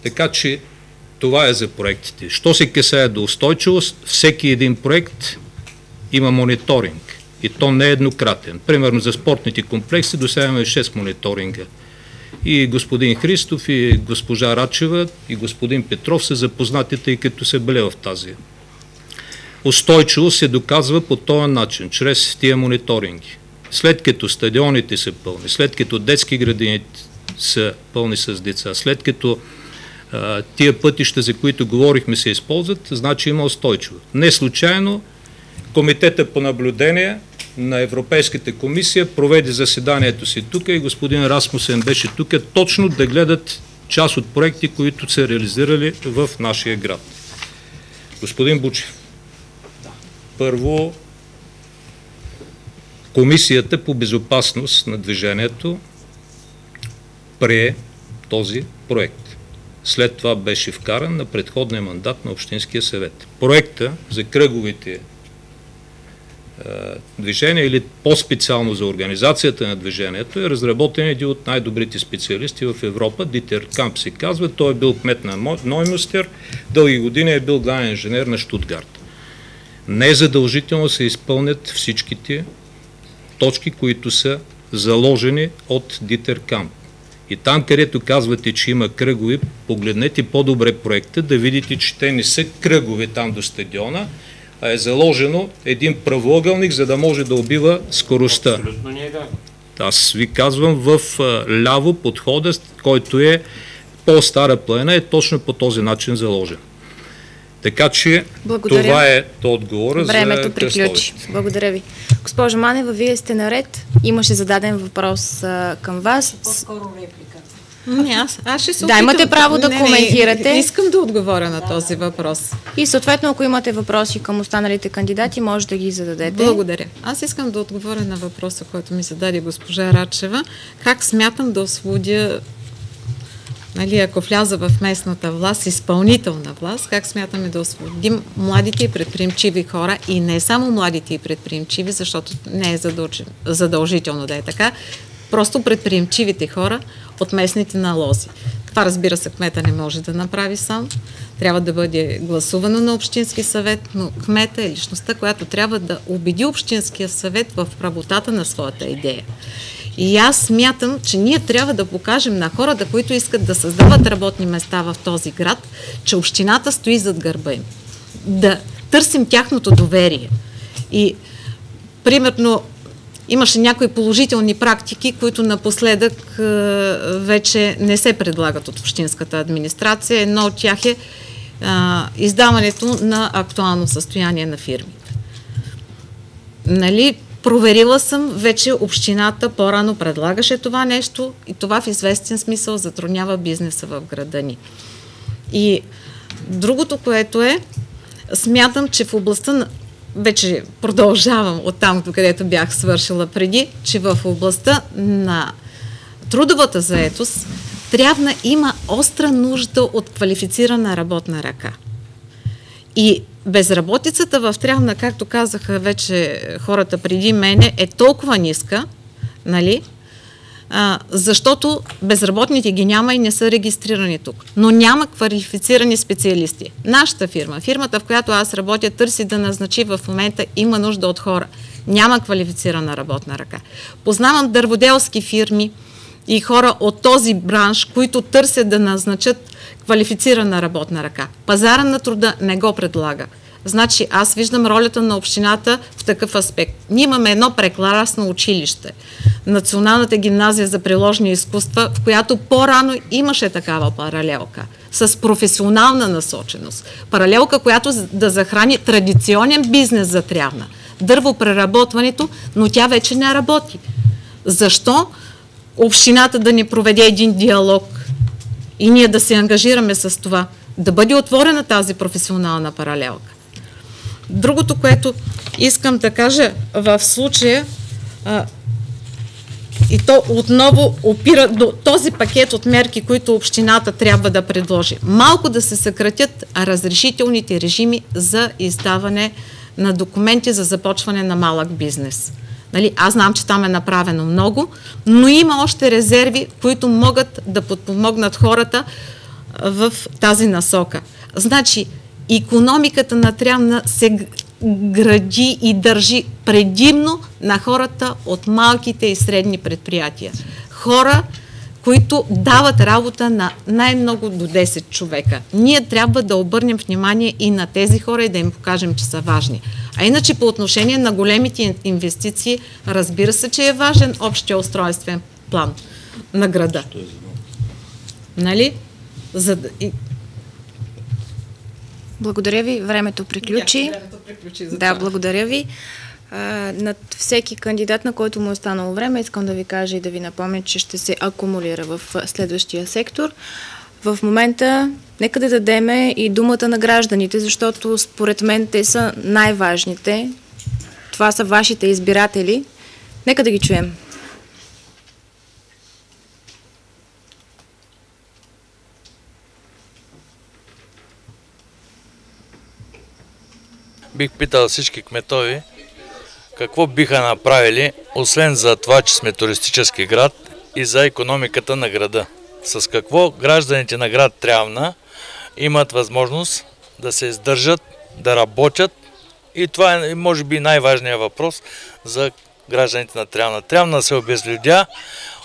Така че това е за проектите. Що се касае до устойчивост, всеки един проект има мониторинг и то не е еднократен. Примерно за спортните комплекси досягаме 6 мониторинга. И господин Христов, и госпожа Рачева, и господин Петров са запознати, тъй като са били в тази устойчивост се доказва по този начин, чрез тия мониторинги. След като стадионите са пълни, след като детски градини са пълни с деца, след като тия пътища, за които говорихме, се използват, значи има устойчивост. Не случайно Комитета по наблюдение на Европейската комисия проведе заседанието си тук и господин Расмусен беше тук точно да гледат част от проекти, които са реализирали в нашия град. Господин Бучев, първо, Комисията по безопасност на движението прие този проект. След това беше вкаран на предходния мандат на Общинския съвет. Проекта за кръговите движения или по-специално за организацията на движението е разработен един от най-добрите специалисти в Европа, Дитер Камп се казва. Той е бил кмет на Ноймюстер, дълги години е бил главен инженер на Щутгарт. Не е задължително се изпълнят всичките точки, които са заложени от Дитер Камп. И там, където казвате, че има кръгови, погледнете по-добре проекта, да видите, че те не са кръгови там до стадиона, а е заложено един правоъгълник, за да може да убива скоростта. Абсолютно не е вярно. Аз ви казвам, в ляво подхода, който е по-стара планина, е точно по този начин заложен. Така че Благодаря. Това е отговора за Времето приключи. Благодаря ви. Госпожо Манева, вие сте наред. Имаше зададен въпрос към вас. По-скоро реплика. Не, аз ще се Да, опитам. имате право да коментирате. Искам да отговоря на този въпрос. И съответно, ако имате въпроси към останалите кандидати, може да ги зададете. Благодаря. Аз искам да отговоря на въпроса, който ми зададе госпожа Рачева. Как смятам да освободя, ако вляза в местната власт, изпълнителна власт, как смятаме да освободим младите и предприемчиви хора, и не само младите и предприемчиви, защото не е задължително да е така, просто предприемчивите хора от местните налози. Това, разбира се, кмета не може да направи сам. Трябва да бъде гласувано на Общински съвет, но кмета е личността, която трябва да убеди Общинския съвет в правотата на своята идея. И аз смятам, че ние трябва да покажем на хората, които искат да създават работни места в този град, че общината стои зад гърба им. Да търсим тяхното доверие. И, примерно, имаше някои положителни практики, които напоследък вече не се предлагат от общинската администрация. Едно от тях е издаването на актуално състояние на фирмите. Проверила съм, вече общината по-рано предлагаше това нещо и това в известен смисъл затруднява бизнеса в града ни. И другото, което е, смятам, че в областта на... Вече продължавам от там, където бях свършила преди, че в областта на трудовата заетост трябва има остра нужда от квалифицирана работна ръка. И безработицата в Трявна, както казаха вече хората преди мене, е толкова ниска, нали? Защото безработните ги няма и не са регистрирани тук. Но няма квалифицирани специалисти. Нашата фирма, фирмата, в която аз работя, търси да назначи в момента, има нужда от хора. Няма квалифицирана работна ръка. Познавам дърводелски фирми и хора от този бранш, които търсят да назначат квалифицирана работна ръка. Пазара на труда не го предлага. Значи аз виждам ролята на общината в такъв аспект. Ние имаме едно прекрасно училище, Националната гимназия за приложни изкуства, в която по-рано имаше такава паралелка с професионална насоченост. Паралелка, която да захрани традиционен бизнес за Трявна. Дървопреработването, но тя вече не работи. Защо общината да ни проведе един диалог и ние да се ангажираме с това, да бъде отворена тази професионална паралелка? Другото, което искам да кажа в случая, и то отново опира до този пакет от мерки, които общината трябва да предложи. Малко да се съкратят разрешителните режими за издаване на документи за започване на малък бизнес. Нали? Аз знам, че там е направено много, но има още резерви, които могат да подпомогнат хората в тази насока. Значи, икономиката на Трявна се гради и държи предимно на хората от малките и средни предприятия. Хора, които дават работа на най-много до 10 човека. Ние трябва да обърнем внимание и на тези хора и да им покажем, че са важни. А иначе по отношение на големите инвестиции, разбира се, че е важен общия устройствен план на града. Нали? Благодаря ви. Времето приключи. Да, благодаря ви. Над всеки кандидат, на който му е останало време, искам да ви кажа и да ви напомня, че ще се акумулира в следващия сектор. В момента нека да дадеме и думата на гражданите, защото според мен те са най-важните. Това са вашите избиратели. Нека да ги чуем. Бих питал всички кметови какво биха направили, освен за това, че сме туристически град, и за икономиката на града. С какво гражданите на град Трявна имат възможност да се издържат, да работят, и това е може би най-важният въпрос за гражданите на Трявна. Трявна се обезлюдя,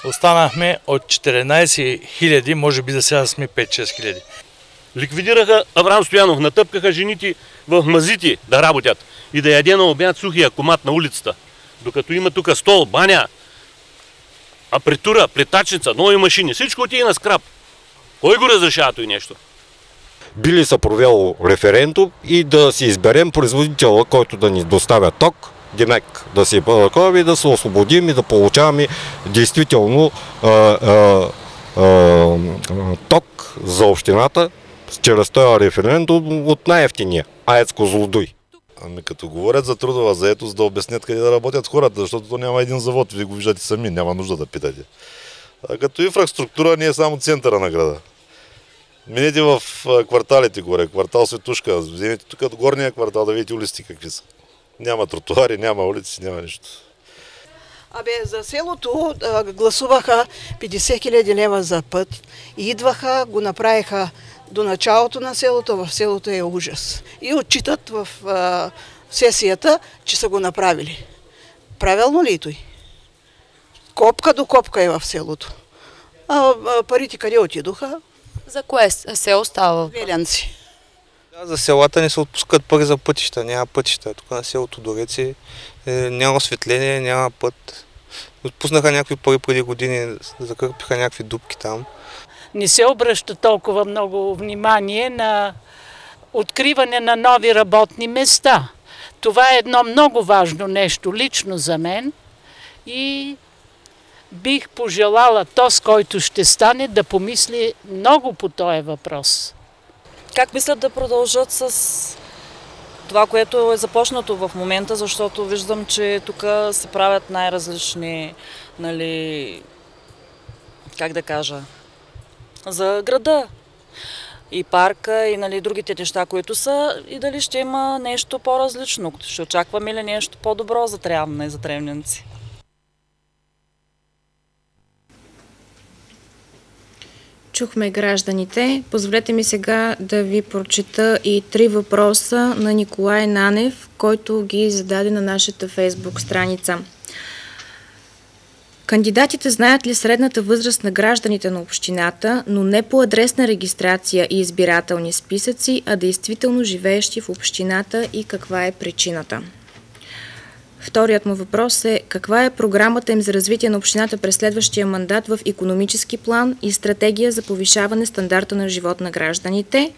останахме от 14 000, може би за сега сме 5-6 000. Ликвидираха Авраам Стоянов, натъпкаха жените в мазити да работят и да яде на обяд сухия комат на улицата. Докато има тук стол, баня, апретура, плетачница, нови машини, всичко отиде на скрап. Кой го разрешава това нещо? Били са провел референдум и да си изберем производителя, който да ни доставя ток, демек да си и да се освободим и да получаваме действително ток за общината чрез този референдум от най-евтиния АЕЦ Козлодуй. Ами като говорят за трудова заетост, да обяснят къде да работят хората, защото то няма един завод, вие го виждате сами, няма нужда да питате. А като инфраструктура не е само центъра на града. Минете в кварталите горе, квартал Светушка, вземете тук от горния квартал да видите улиците какви са. Няма тротуари, няма улици, няма нищо. За селото гласуваха 50 000 лева за път и идваха, го направиха до началото на селото, в селото е ужас. И отчитат в сесията, че са го направили. Правилно ли е той? Копка до копка е в селото. Парите къде отидоха? За кое село става? Велянци. За селата не се отпускат пари за пътища, няма пътища. Тук на селото Дореци няма осветление, няма път. Отпуснаха някакви пари преди години, закърпиха някакви дупки там. Не се обръща толкова много внимание на откриване на нови работни места. Това е едно много важно нещо лично за мен и бих пожелала този, който ще стане, да помисли много по този въпрос. Как мислят да продължат с това, което е започнато в момента, защото виждам, че тук се правят най-различни, как да кажа, за града и парка и другите неща, които са, и дали ще има нещо по-различно. Ще очакваме ли нещо по-добро за Трявна и за тревненци? Чухме гражданите. Позволете ми сега да ви прочета и 3 въпроса на Николай Нанев, който ги зададе на нашата Фейсбук страница. Кандидатите знаят ли средната възраст на гражданите на общината, но не по адресна регистрация и избирателни списъци, а действително живеещи в общината, и каква е причината? Вторият му въпрос е: каква е програмата им за развитие на общината през следващия мандат в икономически план и стратегия за повишаване стандарта на живот на гражданите?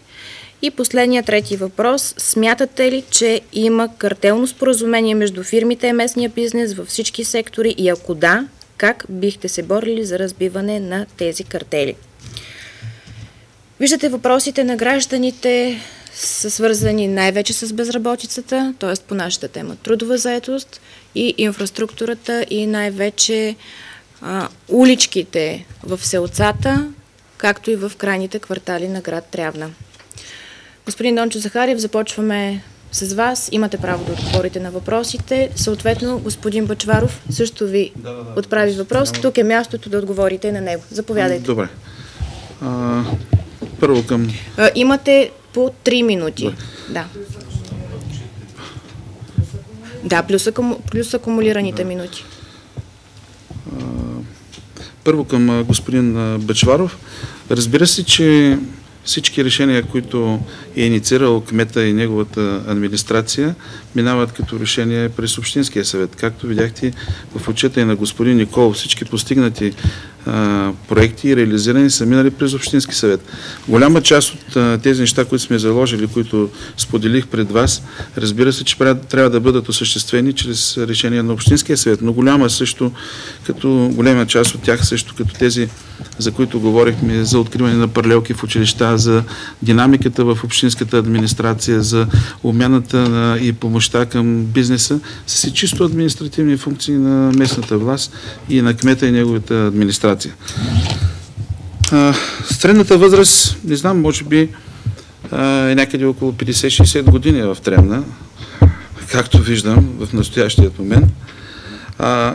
И последният, трети въпрос: смятате ли, че има картелно споразумение между фирмите и местния бизнес във всички сектори, и ако да, как бихте се борили за разбиване на тези картели? Виждате, въпросите на гражданите са свързани най-вече с безработицата, т.е. по нашата тема трудова заетост, и инфраструктурата, и най-вече уличките в селцата, както и в крайните квартали на град Трявна. Господин Дончо Захариев, започваме с вас. Имате право да отговорите на въпросите. Съответно, господин Бъчваров също ви отправи въпрос. Тук е мястото да отговорите на него. Заповядайте. Добре. Първо към... Имате по 3 минути. Да. Да, плюс акумулираните минути. Първо към господин Бъчваров. Разбира се, че всички решения, които е инициирал кмета и неговата администрация, минават като решение през Общинския съвет. Както видяхте в отчета и на господин Николов, всички постигнати проекти и реализирани са минали през Общински съвет. Голяма част от тези неща, които сме заложили, които споделих пред вас, разбира се, че трябва да бъдат осъществени чрез решение на Общинския съвет, но голяма част от тях също като тези, за които говорихме, за откриване на паралелки в училища, за динамиката в общинската администрация, за обмяната и помощта към бизнеса, са си чисто административни функции на местната власт и на кмета и неговата администрация. Средната възраст, не знам, може би е някъде около 50-60 години в Тревна, както виждам в настоящият момент.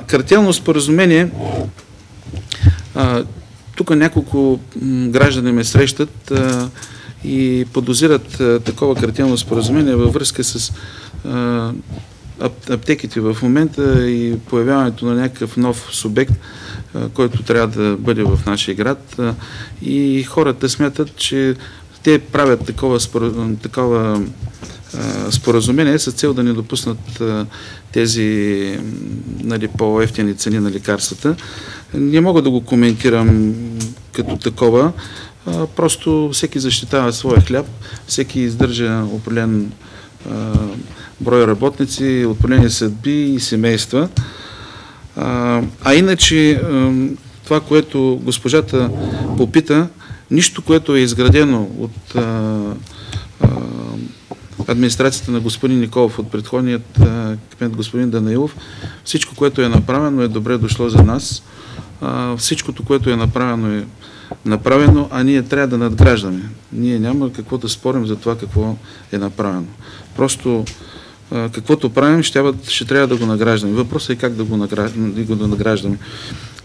Картелно споразумение, тук няколко граждани ме срещат и подозират такова картелно споразумение във връзка с аптеките в момента и появяването на някакъв нов субект, който трябва да бъде в нашия град. И хората смятат, че те правят такова споразумение с цел да не допуснат тези по-евтини цени на лекарствата. Не мога да го коментирам като такова. Просто всеки защитава своя хляб, всеки издържа определен брой работници, определени съдби и семейства. А иначе това, което госпожата попита, нищо, което е изградено от администрацията на господин Николов, от предходният кмет господин Данаилов, всичко, което е направено, е добре дошло за нас. Всичкото, което е направено, а ние трябва да надграждаме. Ние няма какво да спорим за това какво е направено. Просто каквото правим, ще трябва да го награждаме. Въпросът е как да го награждаме.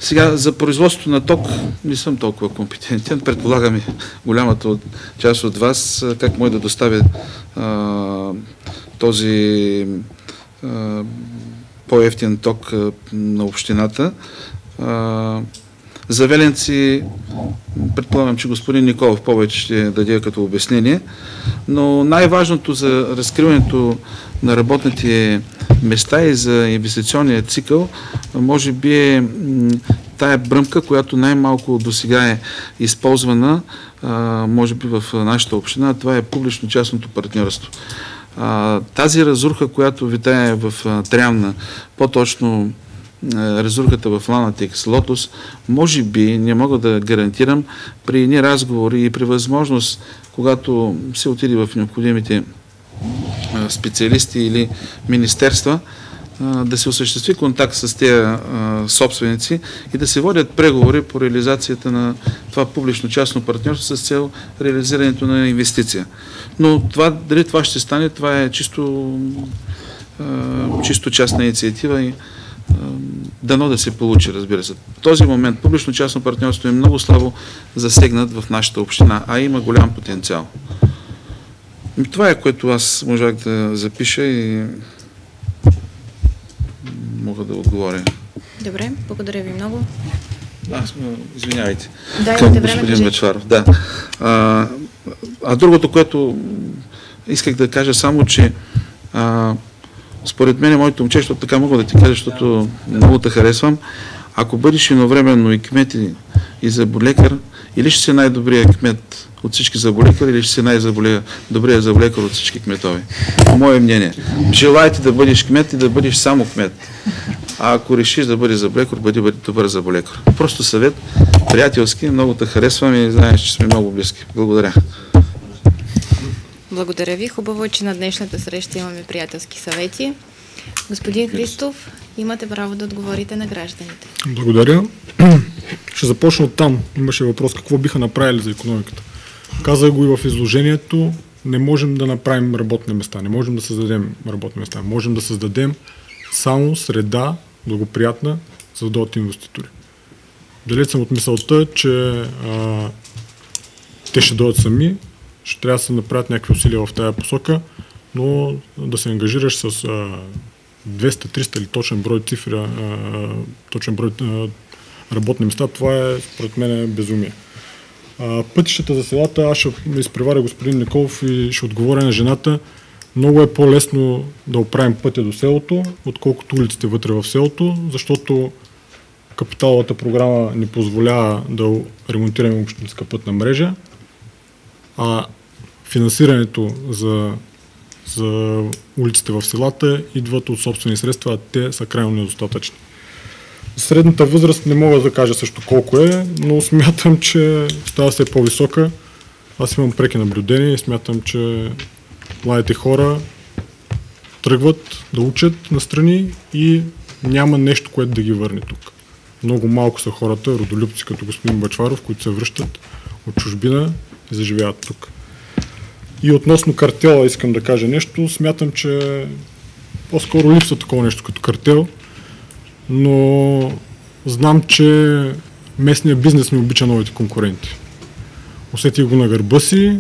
Сега, за производството на ток не съм толкова компетентен. Предполагаме голямата част от вас как може да доставя този по-евтин ток на общината. За Веленци, предполагам, че господин Николов повече ще даде като обяснение, но най-важното за разкриването на работните места и за инвестиционния цикъл, може би е тая бръмка, която най-малко досега е използвана, може би в нашата община, това е публично-частното партньорство. Тази разруха, която витае в Трявна, по-точно разрухата в Ланатекс, Лотос, може би, не мога да гарантирам, при едни разговори и при възможност, когато се отиде в необходимите специалисти или министерства, да се осъществи контакт с тези собственици и да се водят преговори по реализацията на това публично-частно партньорство с цел реализирането на инвестиция. Но дали това ще стане, това е чисто частна инициатива и дано да се получи, разбира се. В този момент публично-частно партньорство е много слабо засегнат в нашата община, а има голям потенциал. Това е, което аз можах да запиша и мога да отговоря. Добре, благодаря ви много. Извинявайте. Дайте време, господин Бъчваров. Да. Другото, което исках да кажа само, че според мен, моето момче, защото така мога да ти кажа, защото много те харесвам, ако бъдеш едновременно и кмет и зъболекар, или ще си най-добрият кмет от всички зъболекари, или ще си най-добрият зъболекар от всички кметови. По мое мнение. Желайте да бъдеш кмет и да бъдеш само кмет. А ако решиш да бъдеш зъболекар, бъди добър зъболекар. Просто съвет, приятелски, много те харесвам и знаеш, че сме много близки. Благодаря. Благодаря ви. Хубаво е, че на днешната среща имаме приятелски съвети. Господин Христов, имате право да отговорите на гражданите. Благодаря. Ще започна от там. Имаше въпрос какво биха направили за икономиката. Казах го и в изложението. Не можем да направим работни места. Не можем да създадем работни места. Можем да създадем само среда благоприятна, за да дойдат инвеститори. Далеч съм от мисълта, че те ще дойдат сами. Ще трябва да се направят някакви усилия в тази посока, но да се ангажираш с 200, 300 или точен брой цифри, точен брой работни места, това е според мен безумие. Пътищата за селата, аз ще изпреваря господин Николов и ще отговоря на жената. Много е по-лесно да оправим пътя до селото, отколкото улиците вътре в селото, защото капиталовата програма ни позволява да ремонтираме общинска пътна мрежа, а финансирането за улиците в селата идват от собствени средства, а те са крайно недостатъчни. Средната възраст не мога да кажа също колко е, но смятам, че става все по-висока. Аз имам преки наблюдения и смятам, че младите хора тръгват да учат настрани и няма нещо, което да ги върне тук. Много малко са хората, родолюбци като господин Бъчваров, които се връщат от чужбина и заживяват тук. И относно картела искам да кажа нещо. Смятам, че по-скоро липсва такова нещо като картел, но знам, че местният бизнес не обича новите конкуренти. Усетих го на гърба си,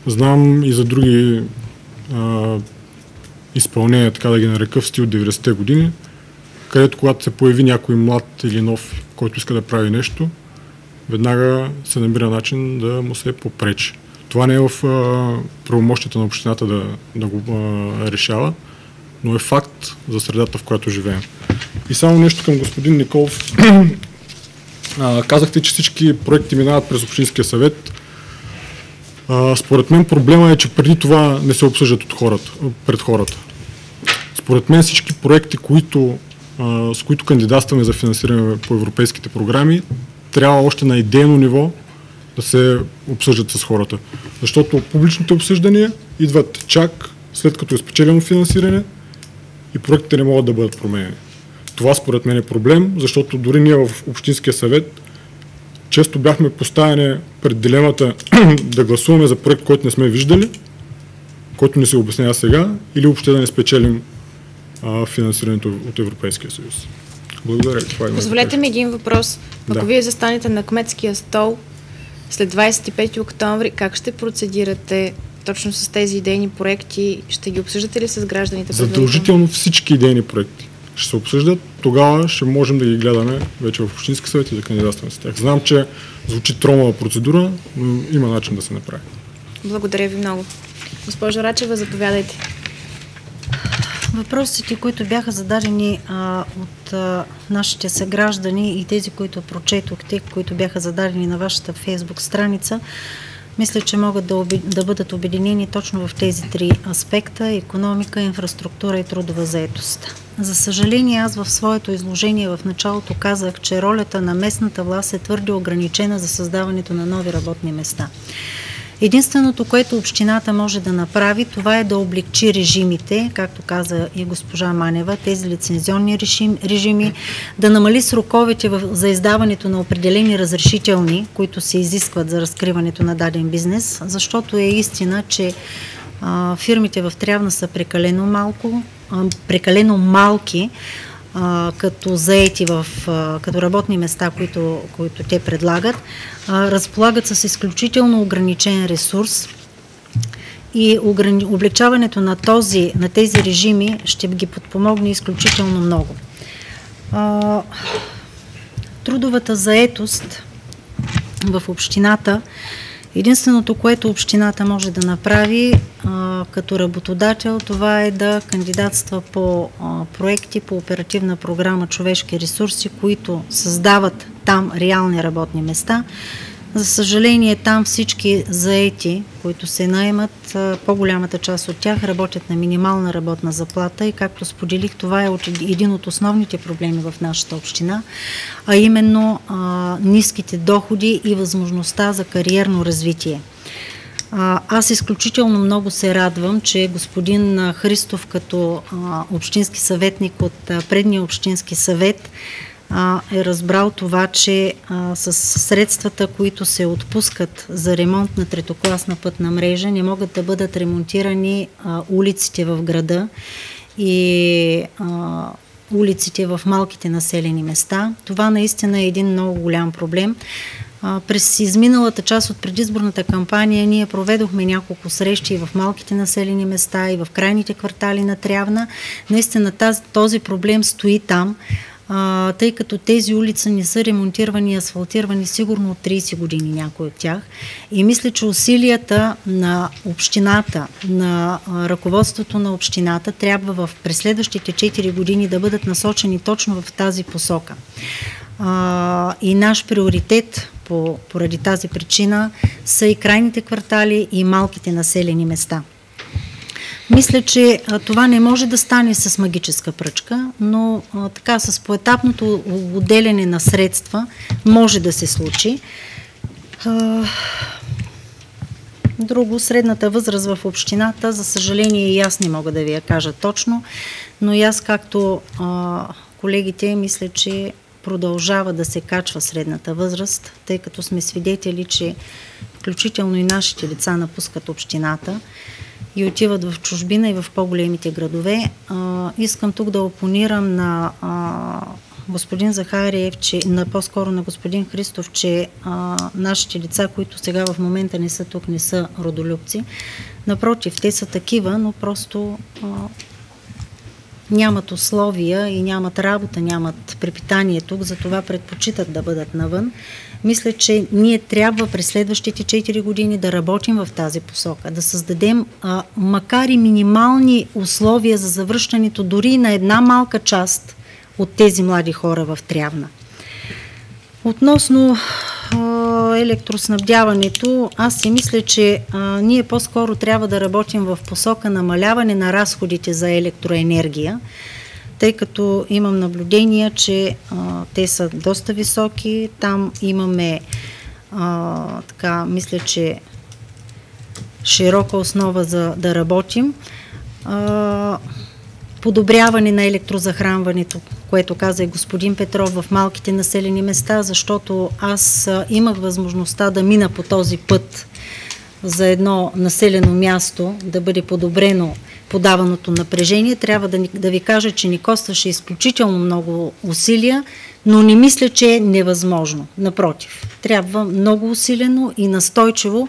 знам и за други изпълнения, така да ги нарека, в стил 90-те години, където когато се появи някой млад или нов, който иска да прави нещо, веднага се намира начин да му се попречи. Това не е в правомощията на общината да го решава, но е факт за средата, в която живеем. И само нещо към господин Николов. Казахте, че всички проекти минават през Общинския съвет. Според мен проблема е, че преди това не се обсъждат пред хората. Според мен всички проекти, с които кандидатстваме за финансиране по европейските програми, трябва още на идейно ниво да се обсъждат с хората. Защото публичните обсъждания идват чак след като е спечелено финансиране и проектите не могат да бъдат променени. Това според мен е проблем, защото дори ние в Общинския съвет често бяхме поставени пред дилемата да гласуваме за проект, който не сме виждали, който не се обяснява сега, или въобще да не спечелим финансирането от Европейския съюз. Благодаря. Позволете ми един въпрос. Ако вие застанете на кметския стол след 25 октомври, как ще процедирате точно с тези идейни проекти? Ще ги обсъждате ли с гражданите? Задължително всички идейни проекти ще се обсъждат. Тогава ще можем да ги гледаме вече в Общински съвет и да кандидатстваме с тях. Знам, че звучи тромава процедура, но има начин да се направи. Благодаря ви много. Госпожо Рачева, заповядайте. Въпросите, които бяха зададени от нашите съграждани и тези, които прочетохте, които бяха зададени на вашата Фейсбук страница, мисля, че могат да бъдат обединени точно в тези три аспекта – икономика, инфраструктура и трудова заетост. За съжаление, аз в своето изложение в началото казах, че ролята на местната власт е твърде ограничена за създаването на нови работни места. Единственото, което общината може да направи, това е да облегчи режимите, както каза и госпожа Манева, тези лицензионни режими, да намали сроковете за издаването на определени разрешителни, които се изискват за разкриването на даден бизнес, защото е истина, че фирмите в Трявна са прекалено малки, като заети като работни места, които те предлагат, разполагат с изключително ограничен ресурс и облегчаването на тези режими ще ги подпомогне изключително много. Трудовата заетост в общината, единственото, което общината може да направи като работодател, това е да кандидатства по проекти по оперативна програма човешки ресурси, които създават там реални работни места. За съжаление, там всички заети, които се наемат, по-голямата част от тях работят на минимална работна заплата и, както споделих, това е един от основните проблеми в нашата община, а именно ниските доходи и възможността за кариерно развитие. Аз изключително много се радвам, че господин Христов като общински съветник от предния общински съвет е разбрал това, че с средствата, които се отпускат за ремонт на третокласна пътна мрежа, не могат да бъдат ремонтирани улиците в града и улиците в малките населени места. Това наистина е един много голям проблем. През изминалата част от предизборната кампания ние проведохме няколко срещи в малките населени места и в крайните квартали на Трявна. Наистина този проблем стои там. тъй като тези улици не са ремонтирани и асфалтирани сигурно от 30 години някой от тях. И мисля, че усилията на общината, на ръководството на общината трябва през следващите 4 години да бъдат насочени точно в тази посока. И наш приоритет поради тази причина са и крайните квартали и малките населени места. Мисля, че това не може да стане с магическа пръчка, но така с поетапното отделяне на средства може да се случи. Друго, средната възраст в общината, за съжаление и аз не мога да ви я кажа точно, но и аз, както колегите, мисля, че продължава да се качва средната възраст, тъй като сме свидетели, че включително и нашите деца напускат общината и отиват в чужбина и в по-големите градове. Искам тук да опонирам на господин Захариев, по-скоро на господин Христов, че нашите деца, които сега в момента не са тук, не са родолюбци. Напротив, те са такива, но просто нямат условия и нямат работа, нямат препитание тук, затова предпочитат да бъдат навън. Мисля, че ние трябва през следващите 4 години да работим в тази посока, да създадем макар и минимални условия за завръщането дори на една малка част от тези млади хора в Трявна. Относно електроснабдяването, аз си мисля, че ние по-скоро трябва да работим в посока намаляване на разходите за електроенергия, тъй като имам наблюдения, че те са доста високи. Там имаме, мисля, че широка основа за да работим. Подобряване на електрозахранването, което каза и господин Петров, в малките населени места, защото аз имах възможността да мина по този път за едно населено място, да бъде подобрено подаваното напрежение. Трябва да ви кажа, че ни костваше изключително много усилия, но не мисля, че е невъзможно. Напротив, трябва много усилено и настойчиво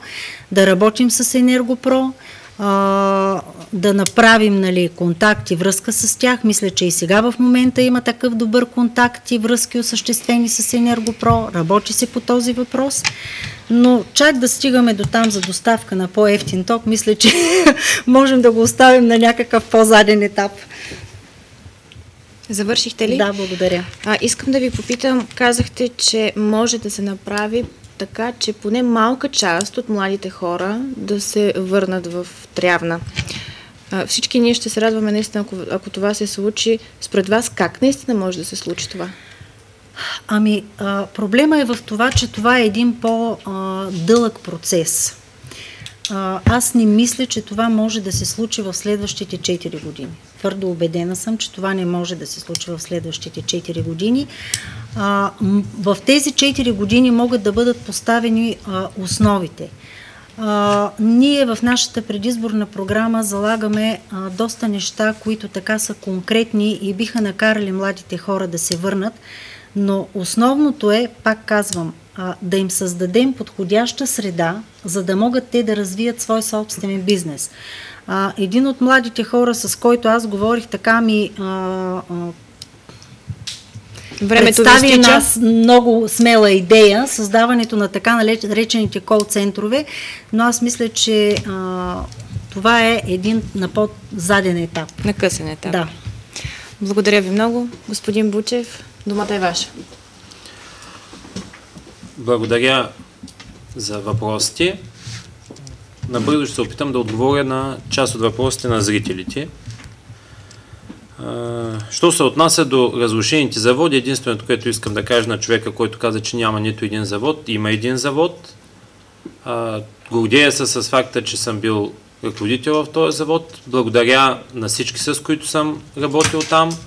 да работим с Енергопро, да направим контакт и връзка с тях. Мисля, че и сега в момента има такъв добър контакт и връзки осъществени с Енергопро. Работи се по този въпрос. Но чак да стигаме до там за доставка на по-евтин ток, мисля, че можем да го оставим на някакъв по-заден етап. Завършихте ли? Да, благодаря. Искам да ви попитам, казахте, че може да се направи така, че поне малка част от младите хора да се върнат в Трявна. Всички ние ще се радваме наистина, ако това се случи. Според вас, как наистина може да се случи това? Проблема е в това, че това е един по-дълъг процес. Аз не мисля, че това може да се случи в следващите 4 години. Твърдо убедена съм, че това не може да се случи в следващите 4 години. В тези 4 години могат да бъдат поставени основите. Ние в нашата предизборна програма залагаме доста неща, които така са конкретни и биха накарали младите хора да се върнат, но основното е, пак казвам, да им създадем подходяща среда, за да могат те да развият свой собствен бизнес. Един от младите хора, с който аз говорих, така ми представи една много смела идея, създаването на така наречените кол-центрове, но аз мисля, че това е един на по-заден етап. На късен етап. Да. Благодаря ви много. Господин Бучев, думата е ваша. Благодаря за въпросите. Набързо ще се опитам да отговоря на част от въпросите на зрителите. Що се отнася до разрушените заводи, единственото, което искам да кажа на човека, който каза, че няма нито един завод, има един завод. Гордея се с факта, че съм бил ръководител в този завод. Благодаря на всички, с които съм работил там,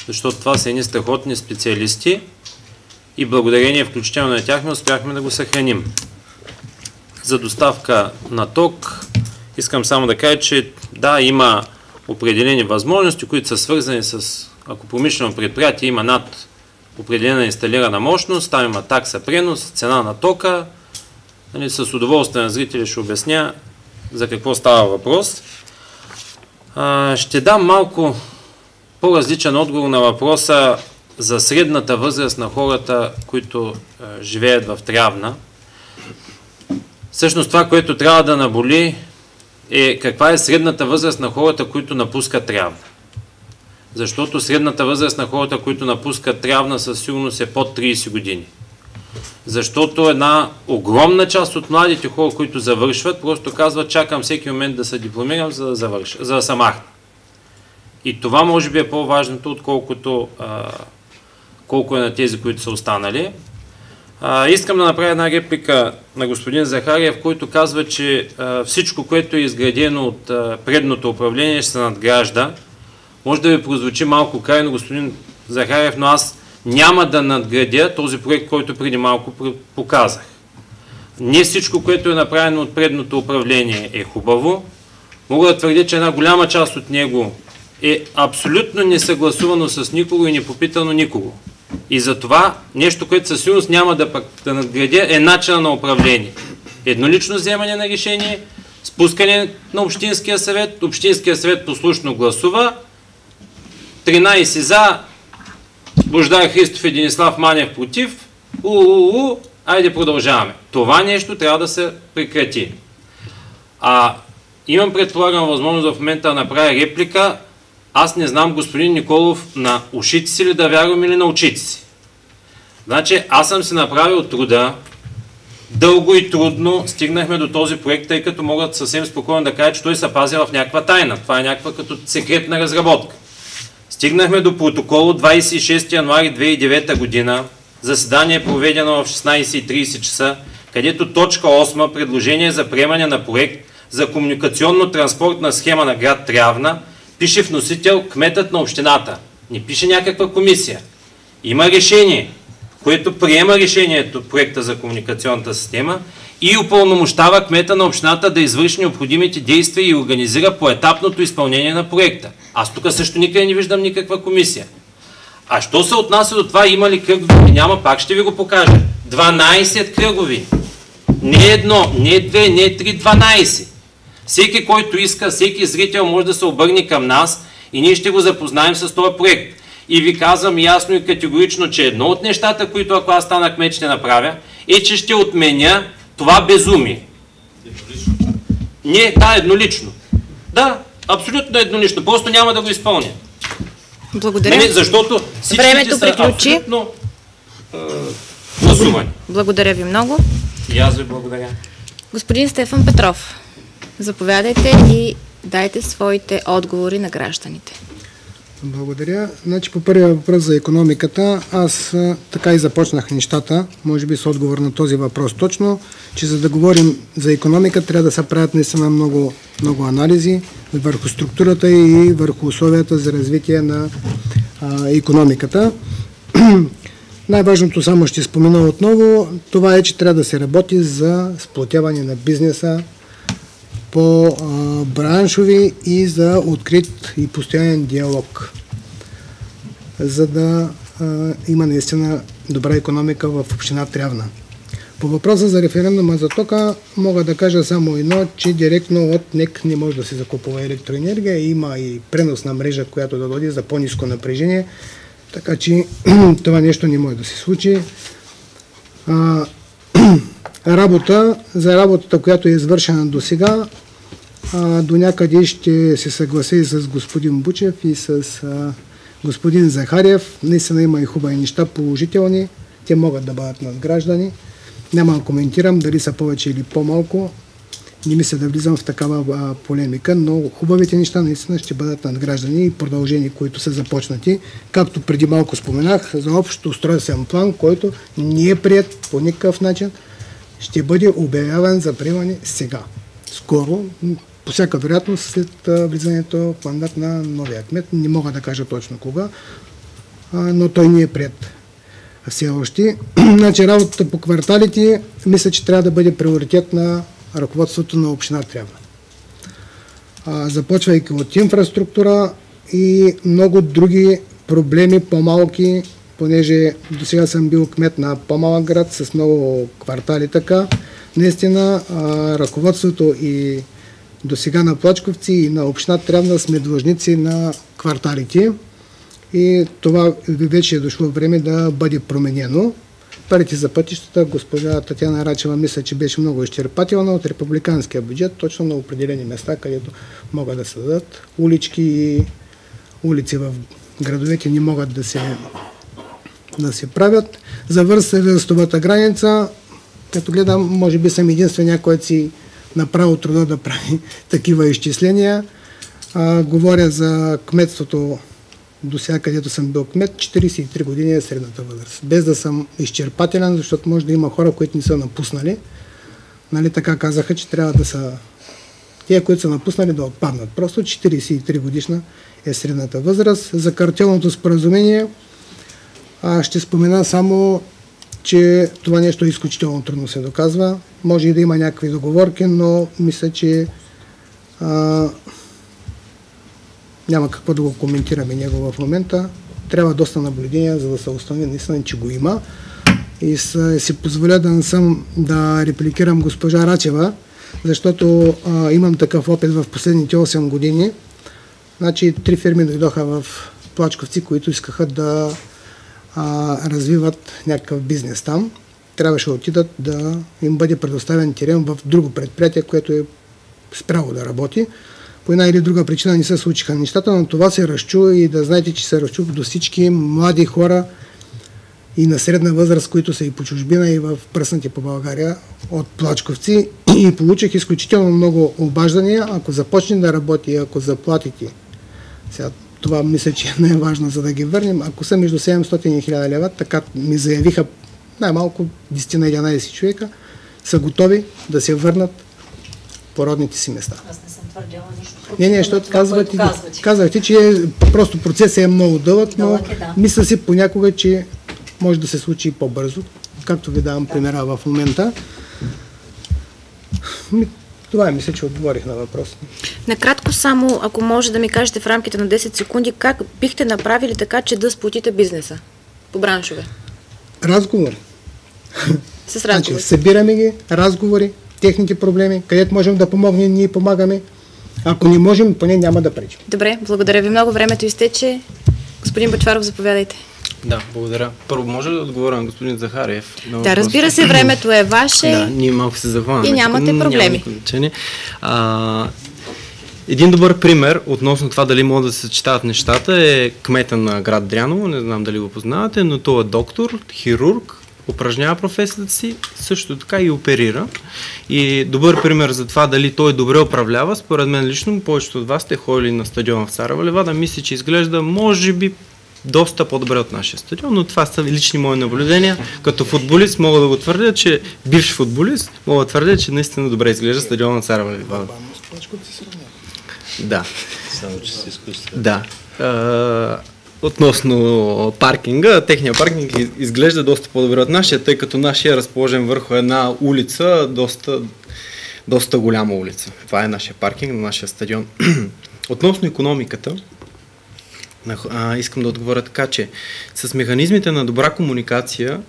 защото това са едни страхотни специалисти и благодарение включително на тях успяхме да го съхраним. За доставка на ток искам само да кажа, че да, има определени възможности, които са свързани с, ако промишлено предприятие има над определена инсталирана мощност, там има такса пренос, цена на тока. С удоволствие на зрители ще обясня за какво става въпрос. Ще дам малко по-различен отговор на въпроса за средната възраст на хората, които живеят в Трявна. Всъщност това, което трябва да наболи, е каква е средната възраст на хората, които напускат Трявна. Защото средната възраст на хората, които напускат Трявна, със сигурност е под 30 години. Защото една огромна част от младите хора, които завършват, просто казват, чакам всеки момент да се дипломирам, за да завърша, за да се махна. И това може би е по-важното, отколкото колко е на тези, които са останали. Искам да направя една реплика на господин Захариев, който казва, че всичко, което е изградено от предното управление, ще се надгражда. Може да ви прозвучи малко крайно, господин Захариев, но аз няма да надградя този проект, който преди малко показах. Не всичко, което е направено от предното управление е хубаво. Мога да твърдя, че една голяма част от него е абсолютно несъгласувано с никого и не попитано никого. И затова нещо, което със сигурност няма да надградя, е начина на управление. Еднолично вземане на решение, спускане на Общинския съвет послушно гласува, 13 за, Бождар Христов и Денислав Манев против, айде продължаваме. Това нещо трябва да се прекрати. Имам, предполагам, възможност в момента да направя реплика. Аз не знам, господин Николов, на ушите си ли да вярвам или на очите си. Значи, аз съм си направил труда, дълго и трудно стигнахме до този проект, тъй като могат съвсем спокойно да кажа, че той се пази в някаква тайна. Това е някаква като секретна разработка. Стигнахме до протокол от 26 януари 2009 година, заседание проведено в 16:30 часа, където точка 8, предложение за приемане на проект за комуникационно-транспортна схема на град Трявна, пише вносител кметът на общината. Не пише някаква комисия. Има решение, което приема решението, проекта за комуникационната система и упълномощава кмета на общината да извърши необходимите действия и организира поетапното изпълнение на проекта. Аз тук също никъде не виждам никаква комисия. А що се отнася до това, има ли кръгови? Няма, пак ще ви го покажа. 12 кръгови. Не едно, не две, не 3, 12. Всеки, който иска, всеки зрител може да се обърне към нас и ние ще го запознаем с този проект. И ви казвам ясно и категорично, че едно от нещата, които ако аз стана кмет ще направя, е, че ще отменя това безумие. Еднолично? Не, да, еднолично. Да, абсолютно еднолично. Просто няма да го изпълня. Благодаря. Защото всичките са абсолютно гласувани. Благодаря ви много. И аз ви благодаря. Господин Стефан Петров, заповядайте и дайте своите отговори на гражданите. Благодаря. Значи по първия въпрос за икономиката, аз така и започнах нещата, може би с отговор на този въпрос точно, че за да говорим за икономика трябва да се правят наистина много анализи върху структурата и върху условията за развитие на икономиката. Най-важното само ще спомена отново, това е, че трябва да се работи за сплотяване на бизнеса по браншови и за открит и постоянен диалог, за да има наистина добра икономика в община Трявна. По въпроса за референдума за тока мога да кажа само едно, че директно от НЕК не може да се закупува електроенергия, има и преносна мрежа, която да води за по-ниско напрежение, така че това нещо не може да се случи. За работата, която е извършена до сега, до някъде ще се съглася и с господин Бучев и с господин Захариев. Наистина има и хубави неща, положителни. Те могат да бъдат надграждани. Няма да коментирам дали са повече или по-малко. Не мисля да влизам в такава полемика, но хубавите неща наистина ще бъдат надграждани и продължени, които са започнати. Както преди малко споменах, за общото устройствен план, който не е приет по никакъв начин, ще бъде обявяван за приемане сега. Скоро, по всяка вероятност, след влизането в мандат на новия кмет. Не мога да кажа точно кога, но той не е приет все още. Значи работата по кварталите, мисля, че трябва да бъде приоритет на ръководството на община Трявна. Започвайки от инфраструктура и много други проблеми, по-малки, понеже до сега съм бил кмет на по-малък град с много квартали така. Наистина ръководството и до сега на Плачковци и на община Трявна сме длъжници на кварталите и това вече е дошло време да бъде променено. Парите за пътищата, госпожа Татяна Рачева мисля, че беше много изчерпателна от републиканския бюджет, точно на определени места, където могат да се дадат улички и улици в градовете не могат да се правят. За възрастовата граница, като гледам, може би съм единствения, който си направил труда да прави такива изчисления. Говоря за кметството до сега, където съм бил кмет, 43 години е средната възраст. Без да съм изчерпателен, защото може да има хора, които не са напуснали. Нали, така казаха, че трябва да са тия, които са напуснали, да отпаднат. Просто 43 годишна е средната възраст. За картелното споразумение ще спомена само, че това нещо изключително трудно се доказва. Може и да има някакви договорки, но мисля, че няма какво да го коментираме него в момента. Трябва доста наблюдения, за да се установи наистина, че го има. И си позволя да репликирам госпожа Рачева, защото имам такъв опит в последните 8 години. Значи 3 фирми дойдоха в Плачковци, които искаха да развиват някакъв бизнес там. Трябваше да отидат да им бъде предоставен терен в друго предприятие, което е спряло да работи. По една или друга причина не се случиха нещата, но това се разчу и да знаете, че се разчу до всички млади хора и на средна възраст, които са и по чужбина, и в пръснати по България от Плачковци, и получих изключително много обаждания. Ако започне да работи, ако заплатите, сега това мисля, че не е важно, за да ги върнем, ако са между 700 и 1000 лева, така ми заявиха най-малко 10 на 11 човека, са готови да се върнат по родните си места. Аз не съм твърдяла нищо. Не, защото казвахте, че просто процесът е много дълъг, но мисля си понякога, че може да се случи по-бързо, както ви давам примера в момента. Това мисля, че отговорих на въпроса. Накратко само, ако може да ми кажете в рамките на 10 секунди, как бихте направили така, че да сплотите бизнеса по браншове? Разговори. С разговори. Значи, събираме ги, разговори, техните проблеми, където можем да помогнем, ние помагаме. Ако не можем, поне няма да пречим. Добре, благодаря ви много. Времето изтече. Господин Бъчваров, заповядайте. Да, благодаря. Първо, може да отговоря на господин Захариев? Да, разбира се, времето е ваше. Да, ние малко се захванаме. И нямате проблеми. Един добър пример относно това дали могат да се съчетават нещата е кмета на град Дряново, не знам дали го познавате, но той е доктор, хирург, упражнява професията си, също така и оперира. И добър пример за това дали той добре управлява, според мен лично, повечето от вас сте ходили на стадиона в Царева Левада, мисля, че изглежда може би доста по-добре от нашия стадион, но това са лични мои наблюдения. Като футболист мога да го твърдя, че бивш футболист мога да твърдя, че наистина добре изглежда стадиона на Царева Левада. Да. Само, че си изкуства. Да. Относно паркинга, техния паркинг изглежда доста по-добре от нашия, тъй като нашия е разположен върху една улица, доста голяма улица. Това е нашия паркинг на нашия стадион. Относно икономиката, искам да отговоря така, че с механизмите на добра комуникация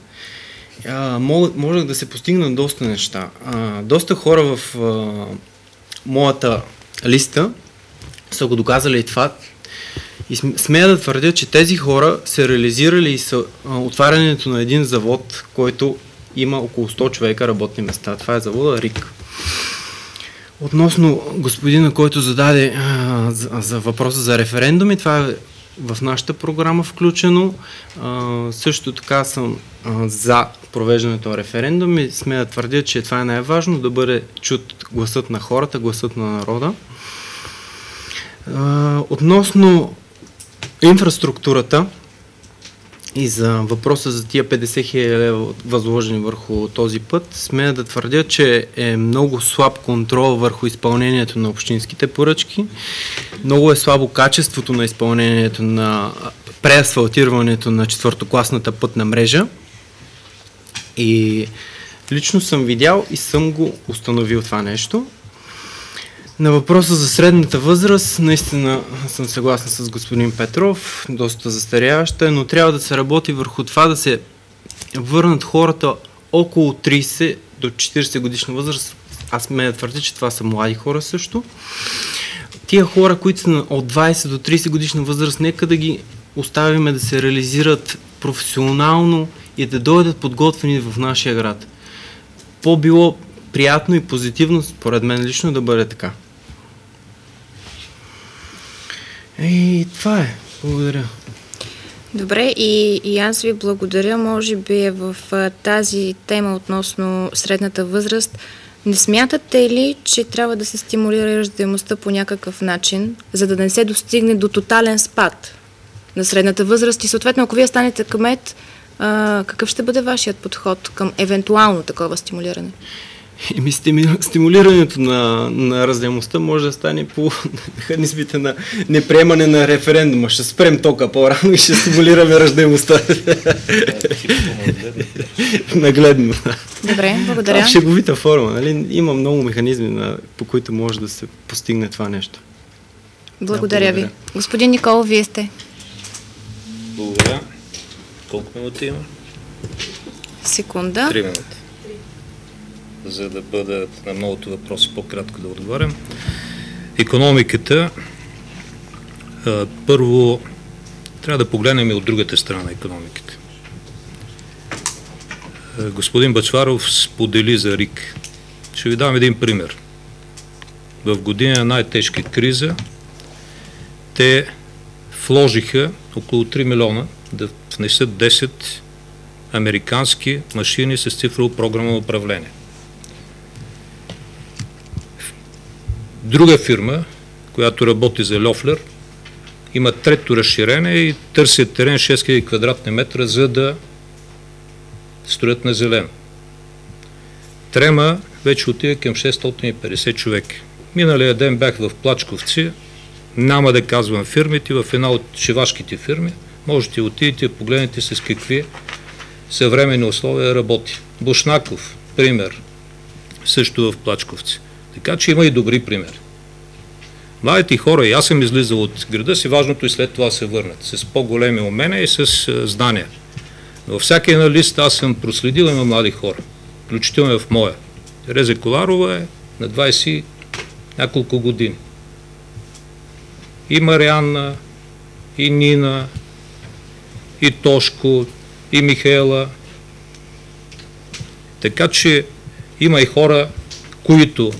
може да се постигнат доста неща. Доста хора в моята листа са го доказали и това. И смея да твърдя, че тези хора са реализирали и са отварянето на един завод, който има около 100 човека работни места. Това е завода РИК. Относно господина, който зададе за въпроса за референдуми, това е в нашата програма включено. Също така съм за провеждането на референдуми. Смея да твърдя, че това е най-важно, да бъде чут гласът на хората, гласът на народа. Относно инфраструктурата и за въпроса за тия 50 000 лева възложени върху този път, смея да твърдя, че е много слаб контрол върху изпълнението на общинските поръчки. Много е слабо качеството на изпълнението на преасфалтирането на четвъртокласната пътна мрежа. И лично съм видял и съм го установил това нещо. На въпроса за средната възраст, наистина съм съгласен с господин Петров, доста застаряваща, но трябва да се работи върху това да се върнат хората около 30 до 40 годишна възраст. Аз ме твърдя, че това са млади хора също. Тия хора, които са от 20 до 30 годишна възраст, нека да ги оставиме да се реализират професионално и да дойдат подготвени в нашия град. По-било приятно и позитивно, според мен лично, да бъде така. И това е. Благодаря. Добре, и аз ви благодаря. Може би в тази тема относно средната възраст, не смятате ли, че трябва да се стимулира раждаемостта по някакъв начин, за да не се достигне до тотален спад на средната възраст? И съответно, ако вие станете кмет, какъв ще бъде вашият подход към евентуално такова стимулиране? Стимулирането на раждаемостта може да стане по механизмите на неприемане на референдума. Ще спрем тока по-рано и ще стимулираме раждаемостта. Нагледно. Добре, благодаря. В шеговита форма. Нали? Има много механизми, по които може да се постигне това нещо. Благодаря ви. Господин Николов, вие сте. Благодаря. Колко минути има? Секунда. 3 минути. За да бъдат на многото въпроси по-кратко да отговарям. Икономиката, първо, трябва да погледнем и от другата страна на икономиката. Господин Бъчваров сподели за РИК. Ще ви дам един пример. В година на най-тежка криза те вложиха около 3 милиона да внесат 10 американски машини с цифрово програмно управление. Друга фирма, която работи за Льофлер, има трето разширение и търсят терен 6000 квадратни метра, за да строят на зелено. Трема вече отиде към 650 човека. Миналия ден бях в Плачковци, няма да казвам фирмите, в една от шивашките фирми. Можете да отидете и погледнете с какви съвременни условия работи. Бушнаков, пример, също в Плачковци. Така че има и добри примери. Младите хора, и аз съм излизал от града си, важното и след това се върнат с по-големи умения и с знания. Но във всяка една листа аз съм проследил, има млади хора, включително в моя. Тереза Коларова е на 20 няколко години. И Марианна, и Нина, и Тошко, и Михаела. Така че има и хора, които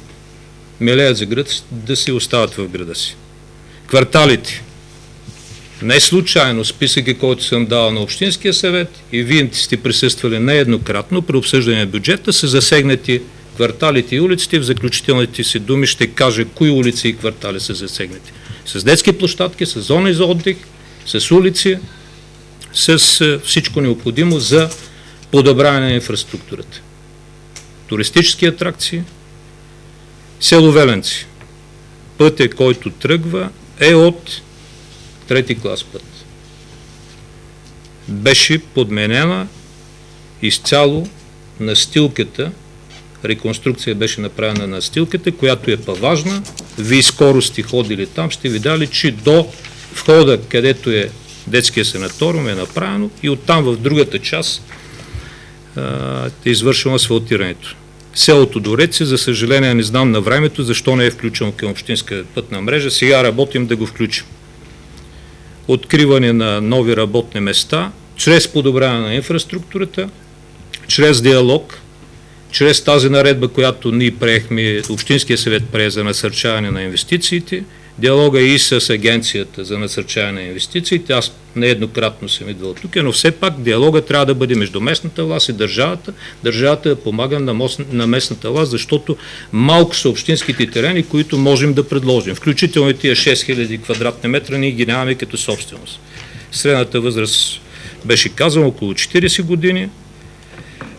милеят за град, да си остават в града си. Кварталите. Не случайно списъка, който съм дал на Общинския съвет и вие сте присъствали нееднократно при обсъждане на бюджета, са засегнати кварталите и улиците. В заключителните си думи ще кажа кои улици и квартали са засегнати. С детски площадки, с зони за отдих, с улици, с всичко необходимо за подобряване на инфраструктурата. Туристически атракции, село Веленци. Пътят, който тръгва, е от 3-ти клас път. Беше подменена изцяло настилката, реконструкция беше направена на настилката, която е по-важна. Вие скоро сте ходили там, ще видали, че до входа, където е детския санаториум, е направено и оттам в другата част е извършено асфалтирането. Селото Дореци, за съжаление не знам на времето, защо не е включено към общинска пътна мрежа. Сега работим да го включим. Откриване на нови работни места, чрез подобряване на инфраструктурата, чрез диалог, чрез тази наредба, която ние приехме, Общинския съвет прие за насърчаване на инвестициите, диалога и с Агенцията за насърчаване на инвестициите. Аз нееднократно съм идвал тук, но все пак диалога трябва да бъде между местната власт и държавата. Държавата помага на местната власт, защото малко са общинските терени, които можем да предложим. Включително и тия 6000 квадратни метра ние ги нямаме като собственост. Средната възраст беше казано около 40 години.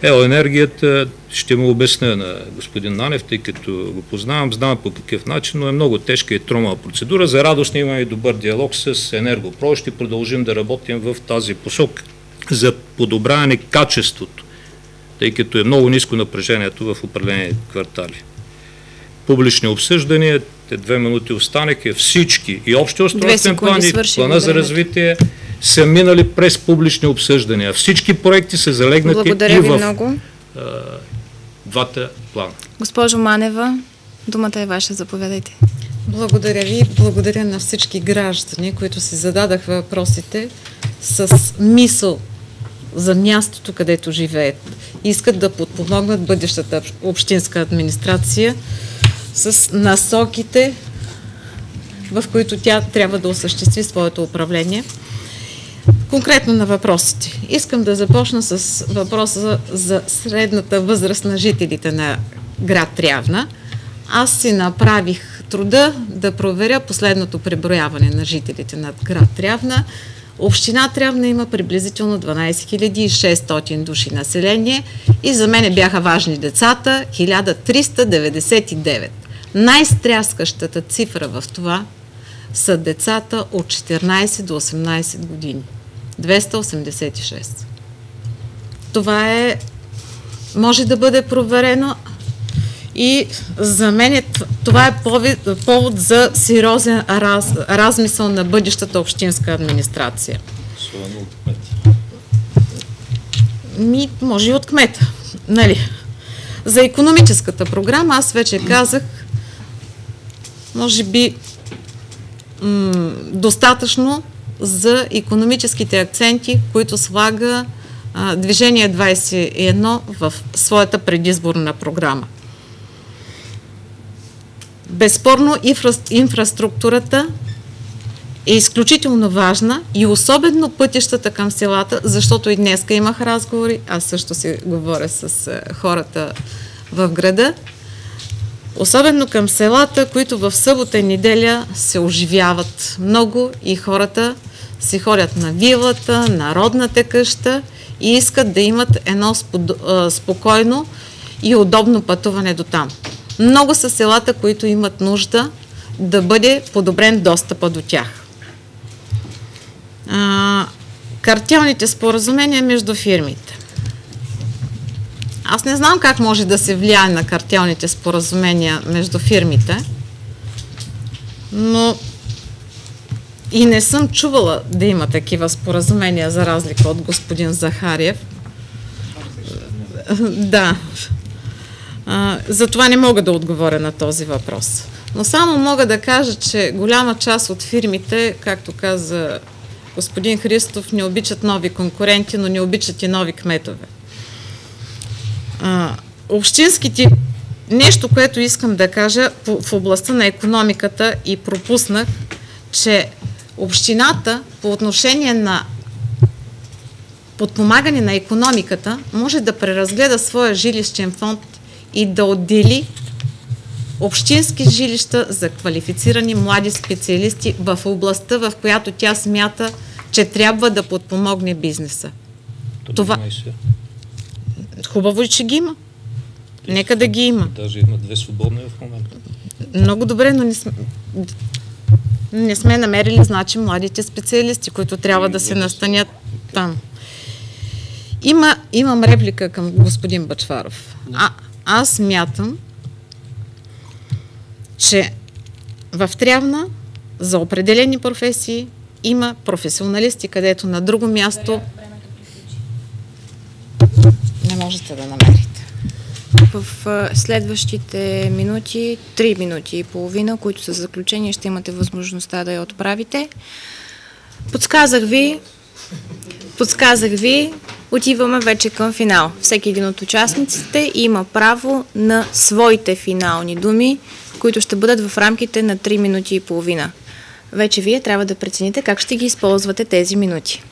Енергията, ще му обясня на господин Нанев, тъй като го познавам, знам по какъв начин, но е много тежка и тромава процедура. За радост имаме и добър диалог с Енергопро. Ще продължим да работим в тази посока за подобряване качеството, тъй като е много ниско напрежението в определени квартали. Публични обсъждания, 2 минути останаха, всички и общи устройствен план и плана за развитие са минали през публични обсъждания. Всички проекти са залегнати и в двата плана. Госпожо Манева, думата е ваша, заповядайте. Благодаря ви. Благодаря на всички граждани, които си зададах въпросите с мисъл за мястото, където живеят. Искат да подпомогнат бъдещата общинска администрация с насоките, в които тя трябва да осъществи своето управление. Конкретно на въпросите. Искам да започна с въпроса за средната възраст на жителите на град Трявна. Аз си направих труда да проверя последното преброяване на жителите на град Трявна. Община Трявна има приблизително 12 600 души население и за мен бяха важни децата 1399. Най-стряскащата цифра в това са децата от 14 до 18 години. 286. Това може да бъде проверено и за мен това е повод за сериозен размисъл на бъдещата общинска администрация. Може и от кмета. Нали? За икономическата програма аз вече казах, може би достатъчно за икономическите акценти, които слага Движение 21 в своята предизборна програма. Безспорно инфраструктурата е изключително важна и особено пътищата към селата, защото и днеска имах разговори, аз също си говоря с хората в града, особено към селата, които в събота и неделя се оживяват много и хората си ходят на вилата, на родната къща и искат да имат едно спокойно и удобно пътуване до там. Много са селата, които имат нужда да бъде подобрен достъпа до тях. Картелните споразумения между фирмите. Аз не знам как може да се влияе на картелните споразумения между фирмите, но и не съм чувала да има такива споразумения, за разлика от господин Захариев. Да. Затова не мога да отговоря на този въпрос. Но само мога да кажа, че голяма част от фирмите, както каза господин Христов, не обичат нови конкуренти, но не обичат и нови кметове. Общинските... Нещо, което искам да кажа в областта на икономиката и пропуснах, че общината по отношение на подпомагане на икономиката може да преразгледа своя жилищен фонд и да отдели общински жилища за квалифицирани млади специалисти в областта, в която тя смята, че трябва да подпомогне бизнеса. Това... Хубаво, че ги има. Нека да ги има. Даже има 2 свободни в момента. Много добре, но не сме намерили, значи, младите специалисти, които трябва да се настанят там. Имам реплика към господин Бъчваров. Аз смятам, че в Трявна за определени професии има професионалисти, където на друго място не можете да намерите. В следващите минути, 3 минути и половина, които са заключение, ще имате възможността да я отправите. Подсказах ви, отиваме вече към финал. Всеки един от участниците има право на своите финални думи, които ще бъдат в рамките на 3 минути и половина. Вече вие трябва да прецените как ще ги използвате тези минути.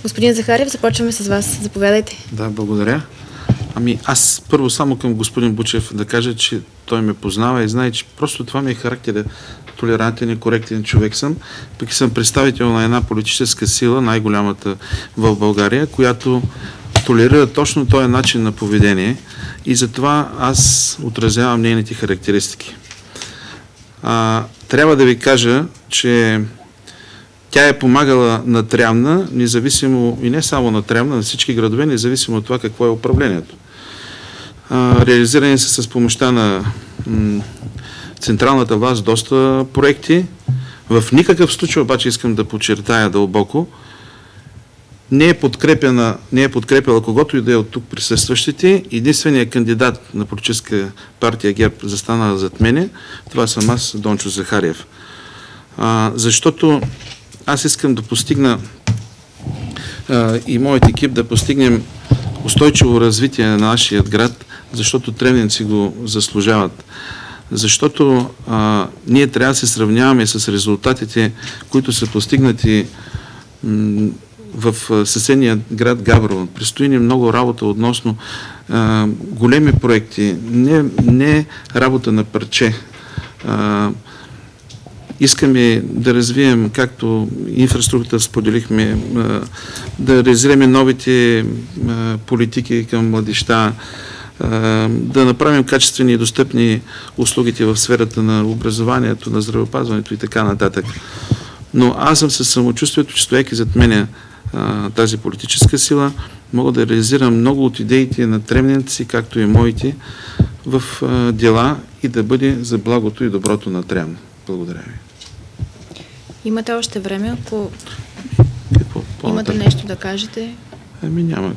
Господин Захариев, започваме с вас. Заповядайте. Да, благодаря. Аз първо само към господин Бучев да кажа, че той ме познава и знае, че просто това ми е характер. Толерантен и коректен човек съм. Пък съм представител на една политическа сила, най-голямата в България, която толерира точно този начин на поведение и затова аз отразявам нейните характеристики. Трябва да ви кажа, че тя е помагала на Трявна, независимо и не само на Трявна, на всички градове, независимо от това какво е управлението. Реализирани са с помощта на централната власт доста проекти. В никакъв случай обаче искам да подчертая дълбоко, не е подкрепила когото и да е от тук присъстващите. Единственият кандидат на политическа партия ГЕРБ, застанала зад мене, това съм аз, Дончо Захариев. Защото аз искам да постигна и моят екип да постигнем устойчиво развитие на нашия град, защото тревненци го заслужават. Защото ние трябва да се сравняваме с резултатите, които са постигнати в съседния град Габрово. Предстои ни много работа относно големи проекти, не работа на парче. Искаме да развием, както инфраструктура споделихме, да реализираме новите политики към младежта, да направим качествени и достъпни услугите в сферата на образованието, на здравеопазването и така нататък. Но аз съм със самочувствието, че стоейки зад мене тази политическа сила, мога да реализирам много от идеите на тревненци, както и моите, в дела и да бъде за благото и доброто на Трявна. Благодаря ви. Имате още време, ако имате нещо да кажете? Няма.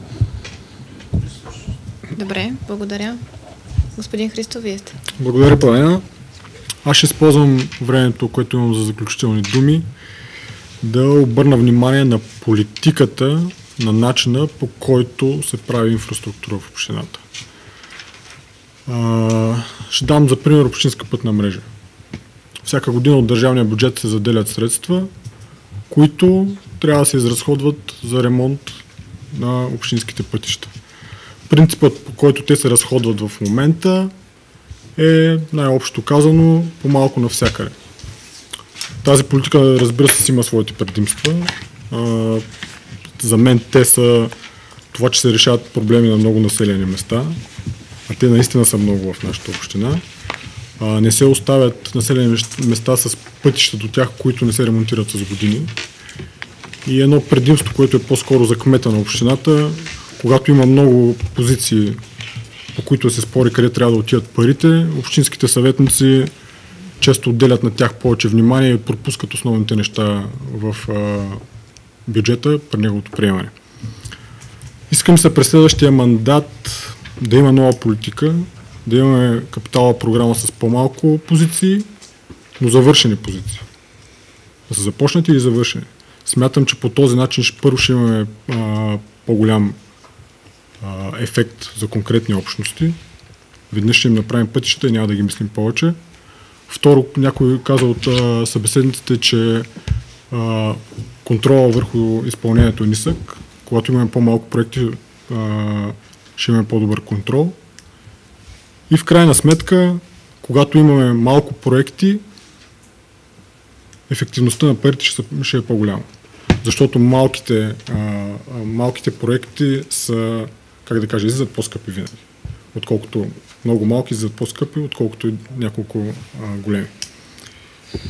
Добре, благодаря. Господин Христов, вие сте. Благодаря, Павена. Аз ще използвам времето, което имам за заключителни думи, да обърна внимание на политиката, на начина, по който се прави инфраструктура в общината. Ще дам за пример общинска пътна мрежа. Всяка година от държавния бюджет се заделят средства, които трябва да се изразходват за ремонт на общинските пътища. Принципът, по който те се разходват в момента, е най-общо казано по-малко навсякъде. Тази политика, разбира се, има своите предимства. За мен те са това, че се решават проблеми на много населени места, а те наистина са много в нашата община. Не се оставят населени места с пътища до тях, които не се ремонтират с години. И едно предимство, което е по-скоро за кмета на общината, когато има много позиции, по които се спори къде трябва да отидат парите, общинските съветници често отделят на тях повече внимание и пропускат основните неща в бюджета при неговото приемане. Искам се през следващия мандат да има нова политика, да имаме капиталова програма с по-малко позиции, но завършени позиции. Да са започнати и завършени. Смятам, че по този начин първо ще имаме по-голям ефект за конкретни общности. Веднъж ще им направим пътища и няма да ги мислим повече. Второ, някой каза от събеседниците, че контрола върху изпълнението е нисък. Когато имаме по-малко проекти, ще имаме по-добър контрол. И в крайна сметка, когато имаме малко проекти, ефективността на парите ще е по-голяма. Защото малките проекти са, как да кажа, излизат по-скъпи винаги. Отколкото много малки излизат по-скъпи, отколкото няколко големи.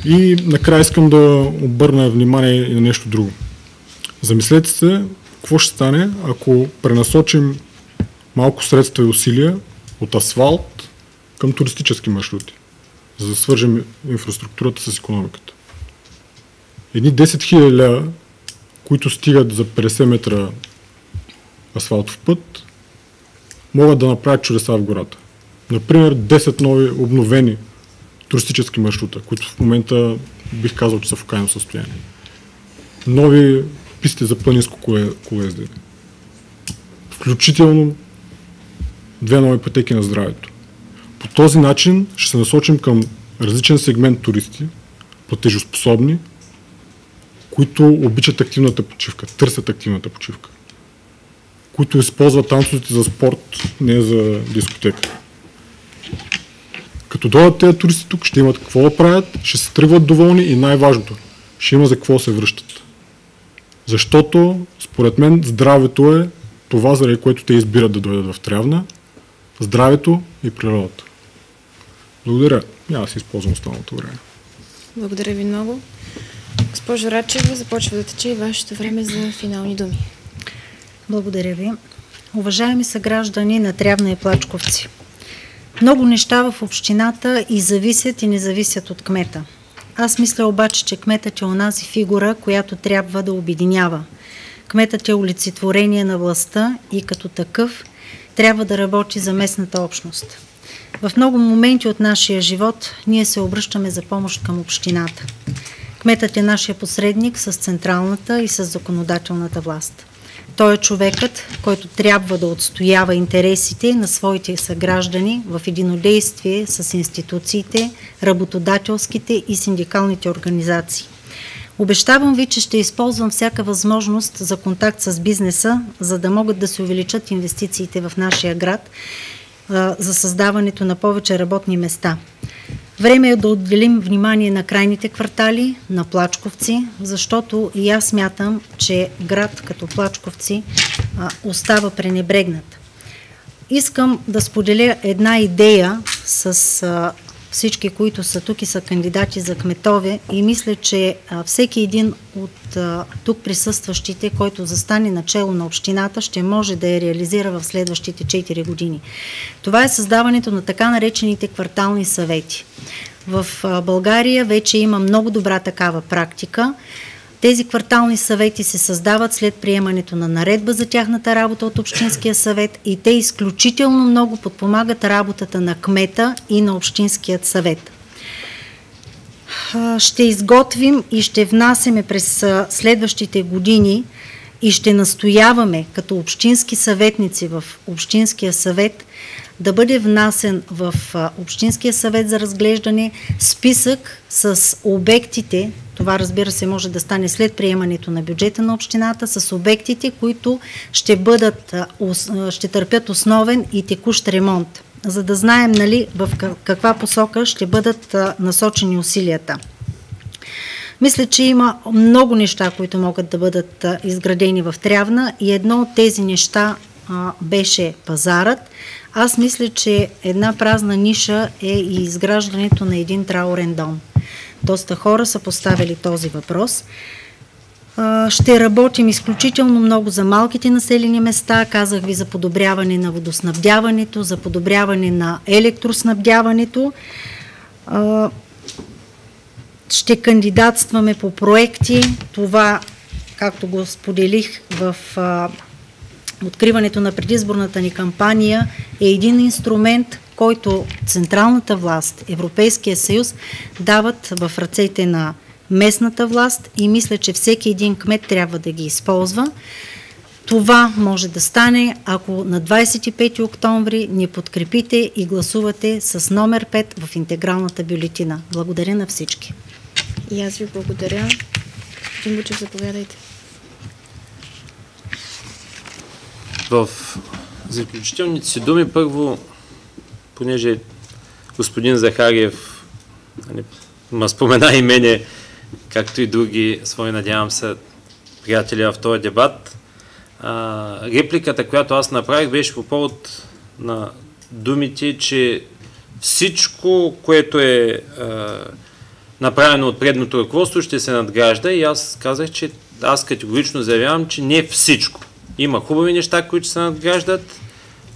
И накрая искам да обърна внимание и на нещо друго. Замислете се, какво ще стане, ако пренасочим малко средства и усилия от асфалт към туристически маршрути, за да свържем инфраструктурата с икономиката. Едни 10 000 лева, които стигат за 50 метра асфалтов път, могат да направят чудеса в гората. Например, 10 нови обновени туристически маршрута, които в момента бих казал, че са в окаяно състояние. Нови писти за планинско колоездене. Включително 2 нови пътеки на здравето. По този начин ще се насочим към различен сегмент туристи, платежоспособни, които обичат активната почивка, търсят активната почивка, които използват танцовете за спорт, не за дискотека. Като дойдат тези туристи тук, ще имат какво да правят, ще се тръгват доволни и най-важното, ще има за какво се връщат. Защото, според мен, здравето е това, заради което те избират да дойдат в Трявна, здравето и природата. Благодаря. Няма да си използвам останалото време. Благодаря ви много. Госпожо Рачева, започва да тече и вашето време за финални думи. Благодаря ви. Уважаеми съграждани на Трявна и Плачковци, много неща в общината и зависят и не зависят от кмета. Аз мисля обаче, че кметът е онази фигура, която трябва да обединява. Кметът е олицетворение на властта и като такъв трябва да работи за местната общност. В много моменти от нашия живот ние се обръщаме за помощ към общината. Кметът е нашия посредник с централната и с законодателната власт. Той е човекът, който трябва да отстоява интересите на своите съграждани в единодействие с институциите, работодателските и синдикалните организации. Обещавам ви, че ще използвам всяка възможност за контакт с бизнеса, за да могат да се увеличат инвестициите в нашия град за създаването на повече работни места. Време е да отделим внимание на крайните квартали, на Плачковци, защото и аз смятам, че град като Плачковци остава пренебрегнат. Искам да споделя една идея с всички, които са тук и са кандидати за кметове, и мисля, че всеки един от тук присъстващите, който застане начело на общината, ще може да я реализира в следващите 4 години. Това е създаването на така наречените квартални съвети. В България вече има много добра такава практика. Тези квартални съвети се създават след приемането на наредба за тяхната работа от Общинския съвет и те изключително много подпомагат работата на кмета и на Общинският съвет. Ще изготвим и ще внасяме през следващите години и ще настояваме като общински съветници в Общинския съвет да бъде внасен в Общинския съвет за разглеждане списък с обектите, това разбира се може да стане след приемането на бюджета на общината, с обектите, които ще търпят основен и текущ ремонт, за да знаем, нали, в каква посока ще бъдат насочени усилията. Мисля, че има много неща, които могат да бъдат изградени в Трявна и едно от тези неща беше пазарът. Аз мисля, че една празна ниша е и изграждането на един траурен дом. Доста хора са поставили този въпрос. Ще работим изключително много за малките населени места. Казах ви за подобряване на водоснабдяването, за подобряване на електроснабдяването. Ще кандидатстваме по проекти. Това, както го споделих в откриването на предизборната ни кампания, е един инструмент, който централната власт, Европейския съюз дават в ръцете на местната власт и мисля, че всеки един кмет трябва да ги използва. Това може да стане, ако на 25 октомври ни подкрепите и гласувате с номер 5 в интегралната бюлетина. Благодаря на всички. И аз ви благодаря. Господин Бучев, заповядайте. В заключителните си думи първо, понеже господин Захариев ма спомена и мене, както и други свои, надявам се, приятели в този дебат, репликата, която аз направих, беше по повод на думите, че всичко, което е направено от предното ръководство, ще се надгражда, и аз казах, че аз категорично заявявам, че не всичко. Има хубави неща, които се надграждат,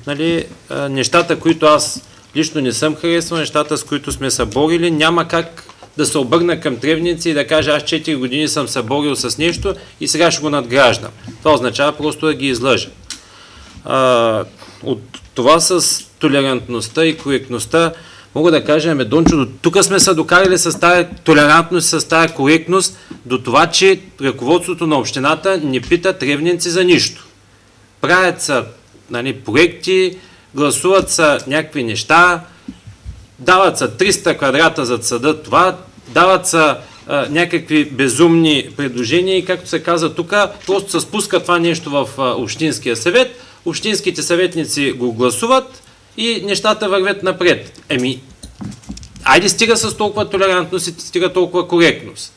нали, нещата, които аз лично не съм харесвал, нещата, с които сме се борили, няма как да се обърна към тревници и да кажа, аз 4 години съм се борил с нещо и сега ще го надграждам. Това означава просто да ги излъжа. От това с толерантността и коректността мога да кажа, Дончо, тук сме се докарали с тази толерантност, с тази коректност, до това, че ръководството на общината не пита тревници за нищо. Правят са, нали, проекти, гласуват са някакви неща, дават са 300 квадрата за съда, това, дават са някакви безумни предложения и, както се каза тук, просто се спуска това нещо в Общинския съвет, общинските съветници го гласуват и нещата вървят напред. Айде стига с толкова толерантност и стига толкова коректност.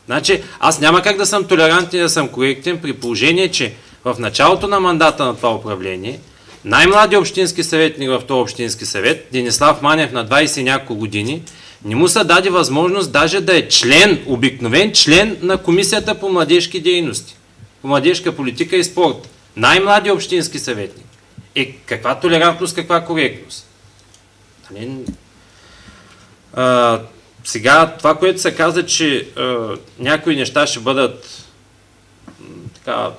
Значи, аз няма как да съм толерантен и да съм коректен, при положение, че в началото на мандата на това управление най-младият общински съветник в този общински съвет, Денислав Манев, на 20 и няколко години, не му се даде възможност даже да е член, обикновен член на Комисията по младежки дейности, по младежка политика и спорт. Най-младият общински съветник. Каква толерантност, каква коректност? Сега, това, което се каза, че някои неща ще бъдат така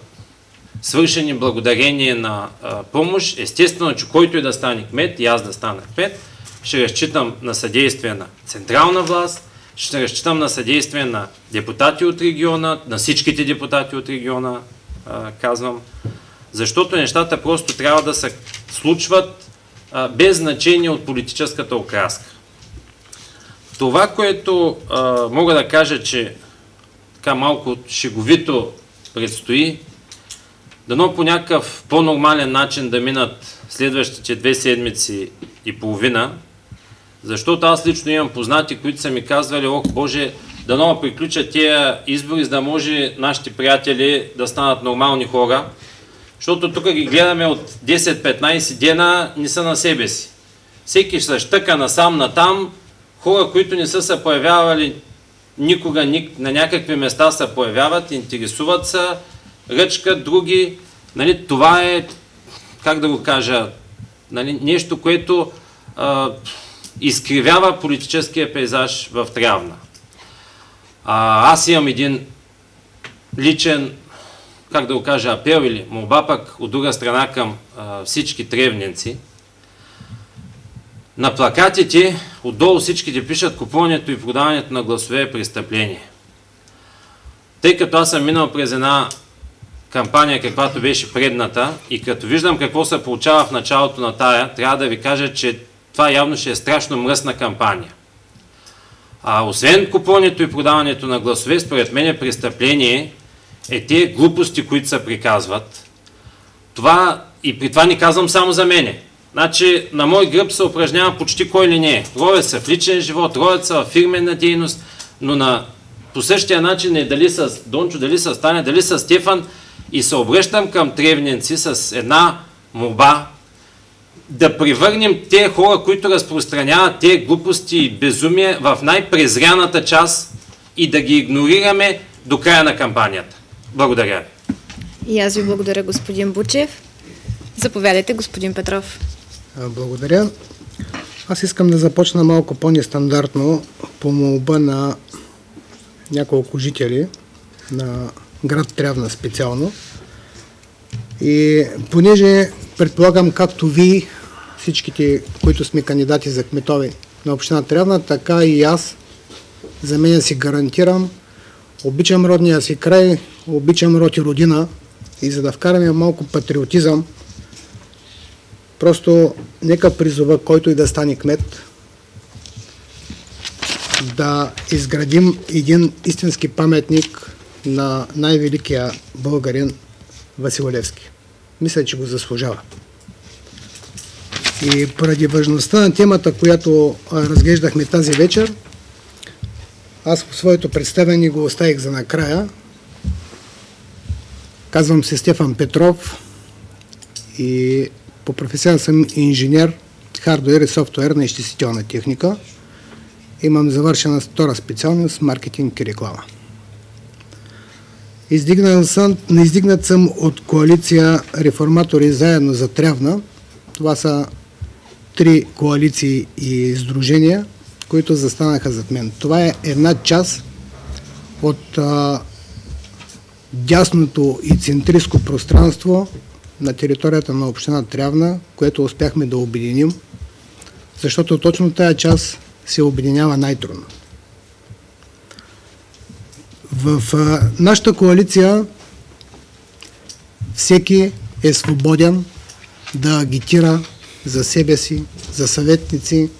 свършени благодарение на помощ. Естествено, че който и да стане кмет, и аз да стана кмет, ще разчитам на съдействие на централна власт, ще разчитам на съдействие на депутати от региона, на всичките депутати от региона, казвам, защото нещата просто трябва да се случват без значение от политическата окраска. Това, което мога да кажа, че така малко шеговито предстои, дано по някакъв по-нормален начин да минат следващите 2 седмици и половина, защото аз лично имам познати, които са ми казвали, ох Боже, дано приключат тия избори, за да може нашите приятели да станат нормални хора, защото тук ги гледаме от 10-15 дена, не са на себе си. Всеки ще щъка насам-натам, хора, които не са се появявали никога на някакви места се появяват, интересуват се, ръчкат други. Нали, това е, как да го кажа, нали, нещо, което изкривява политическия пейзаж в Трявна. Аз имам един личен, как да го кажа, апел или молба пък от друга страна към всички тревненци. На плакатите отдолу всичките пишат: купуването и продаването на гласове е престъпление. Тъй като аз съм минал през една кампания, каквато беше предната, и като виждам какво се получава в началото на тая, трябва да ви кажа, че това явно ще е страшно мръсна кампания. Освен купуването и продаването на гласове, според мен е престъпление е тези глупости, които се приказват. Това, и при това не казвам само за мене. Значи на мой гръб се упражнява почти кой ли не е. Ровят се в личен живот, ровят се в фирменна дейност, но по същия начин е дали с Дончо, дали с Таня, дали с Стефан, и се обръщам към тревненци с една молба да превърнем тези хора, които разпространяват тези глупости и безумие, в най-презряната част и да ги игнорираме до края на кампанията. Благодаря ви. И аз ви благодаря, господин Бучев. Заповядайте, господин Петров. Благодаря. Аз искам да започна малко по-нестандартно по молба на няколко жители на град Трявна специално. И понеже предполагам, както ви, всичките, които сме кандидати за кметови на община Трявна, така и аз, за мен си гарантирам, обичам родния си край, обичам род и родина, и за да вкараме малко патриотизъм, просто нека призова който и да стане кмет да изградим един истински паметник на най-великия българин Васил Левски. Мисля, че го заслужава. И поради важността на темата, която разглеждахме тази вечер, аз в своето представяне го оставих за накрая. Казвам се Стефан Петров и по професия съм инженер, хардуер и софтуер на изчислителна техника. Имам завършена втора специалност маркетинг и реклама. Издигнат съм от коалиция Реформатори заедно за Трявна. Това са 3 коалиции и сдружения, които застанаха зад мен. Това е една част от дясното и центристко пространство на територията на община Трявна, което успяхме да обединим, защото точно тая част се обединява най-трудно. В нашата коалиция всеки е свободен да агитира за себе си, за съветници,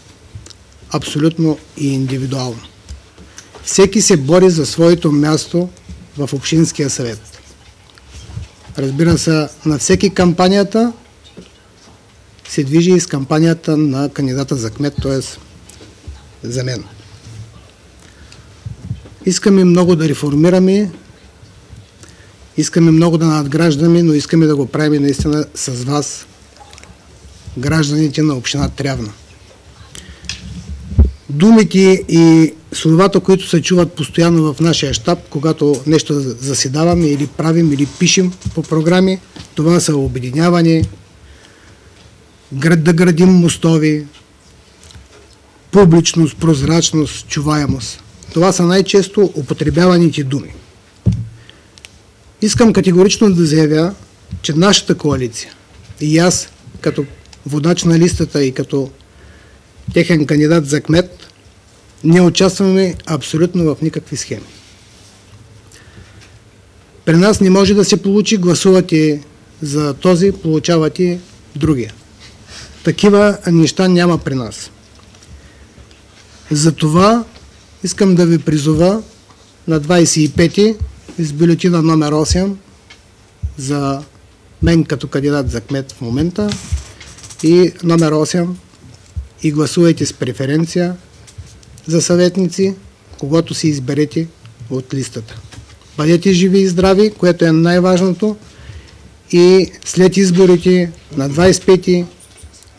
абсолютно и индивидуално. Всеки се бори за своето място в общинския съвет. Разбира се, на всеки кампанията се движи и с кампанията на кандидата за кмет, т.е. за мен. Искаме много да реформираме, искаме много да надграждаме, но искаме да го правим наистина с вас, гражданите на община Трявна. Думите и словата, които се чуват постоянно в нашия щаб, когато нещо заседаваме или правим, или пишем по програми, това са обединяване, да градим мостови, публичност, прозрачност, чуваемост. Това са най-често употребяваните думи. Искам категорично да заявя, че нашата коалиция и аз като водач на листата и като техен кандидат за кмет не участваме абсолютно в никакви схеми. При нас не може да се получи, гласувате за този, получавате другия. Такива неща няма при нас. Затова искам да ви призова на 25-ти с бюлетина номер 8 за мен като кандидат за кмет в момента и номер 8 и гласувайте с преференция за съветници, когато си изберете от листата. Бъдете живи и здрави, което е най-важното, и след изборите на 25-ти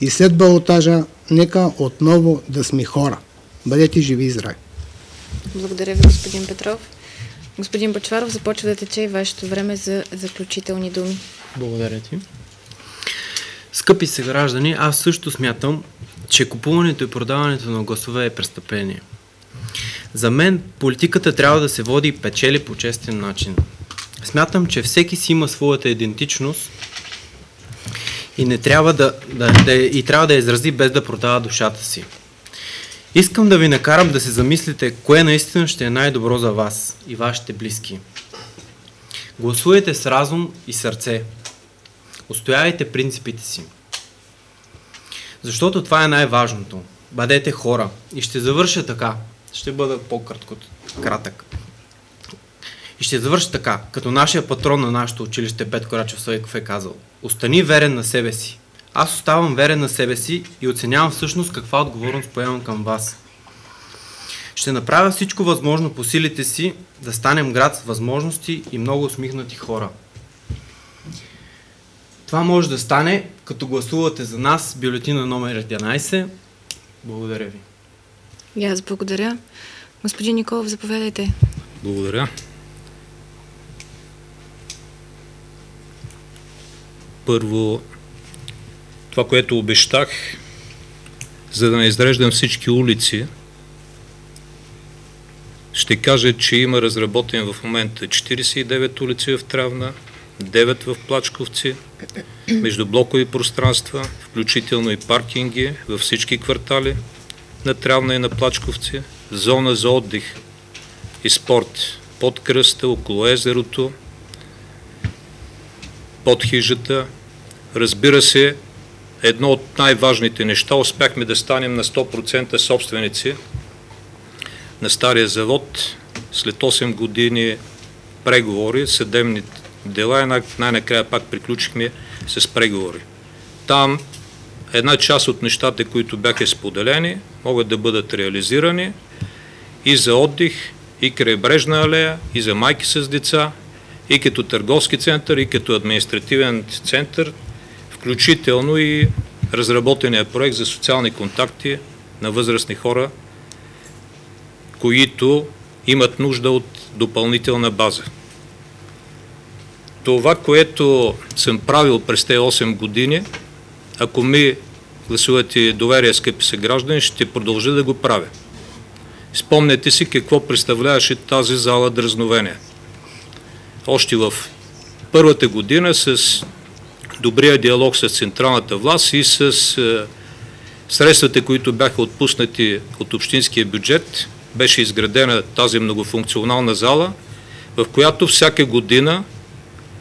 и след балотажа, нека отново да сме хора. Бъдете живи и здрави. Благодаря ви, господин Петров. Господин Бъчваров, започва да тече и вашето време за заключителни думи. Благодаря ти. Скъпи съграждани, аз също смятам, че купуването и продаването на гласове е престъпление. За мен политиката трябва да се води и печели по честен начин. Смятам, че всеки си има своята идентичност и не трябва трябва да я изрази без да продава душата си. Искам да ви накарам да се замислите кое наистина ще е най-добро за вас и вашите близки. Гласувайте с разум и сърце. Отстоявайте принципите си. Защото това е най-важното. Бъдете хора. И ще завърша така. Ще бъда кратък. И ще завърша така. Като нашия патрон на нашето училище Петко Рачев Стойков е казал: остани верен на себе си. Аз оставам верен на себе си и оценявам всъщност каква отговорност поемам към вас. Ще направя всичко възможно по силите си да станем град с възможности и много усмихнати хора. Това може да стане, като гласувате за нас бюлетина номер 11. Благодаря ви. И аз благодаря. Господин Николов, заповядайте. Благодаря. Първо, това, което обещах, за да не изреждам всички улици, ще кажа, че има разработен в момента 49 улици в Трявна, 9 в Плачковци, междублокови пространства, включително и паркинги във всички квартали на Трявна и на Плачковци, зона за отдих и спорт под кръста, около езерото, под хижата. Разбира се, едно от най-важните неща, успяхме да станем на 100% собственици на стария завод. След 8 години преговори, съдебни дела, най-накрая пак приключихме с преговори. Там една част от нещата, които бяха споделени, могат да бъдат реализирани и за отдих, и крайбрежна алея, и за майки с деца, и като търговски център, и като административен център, включително и разработения проект за социални контакти на възрастни хора, които имат нужда от допълнителна база. Това, което съм правил през тези 8 години, ако ми гласувате доверие, скъпи съграждани, ще продължа да го правя. Спомнете си какво представляваше тази зала Дръзновение. Още в първата година с добрия диалог с централната власт и с средствата, които бяха отпуснати от общинския бюджет, беше изградена тази многофункционална зала, в която всяка година,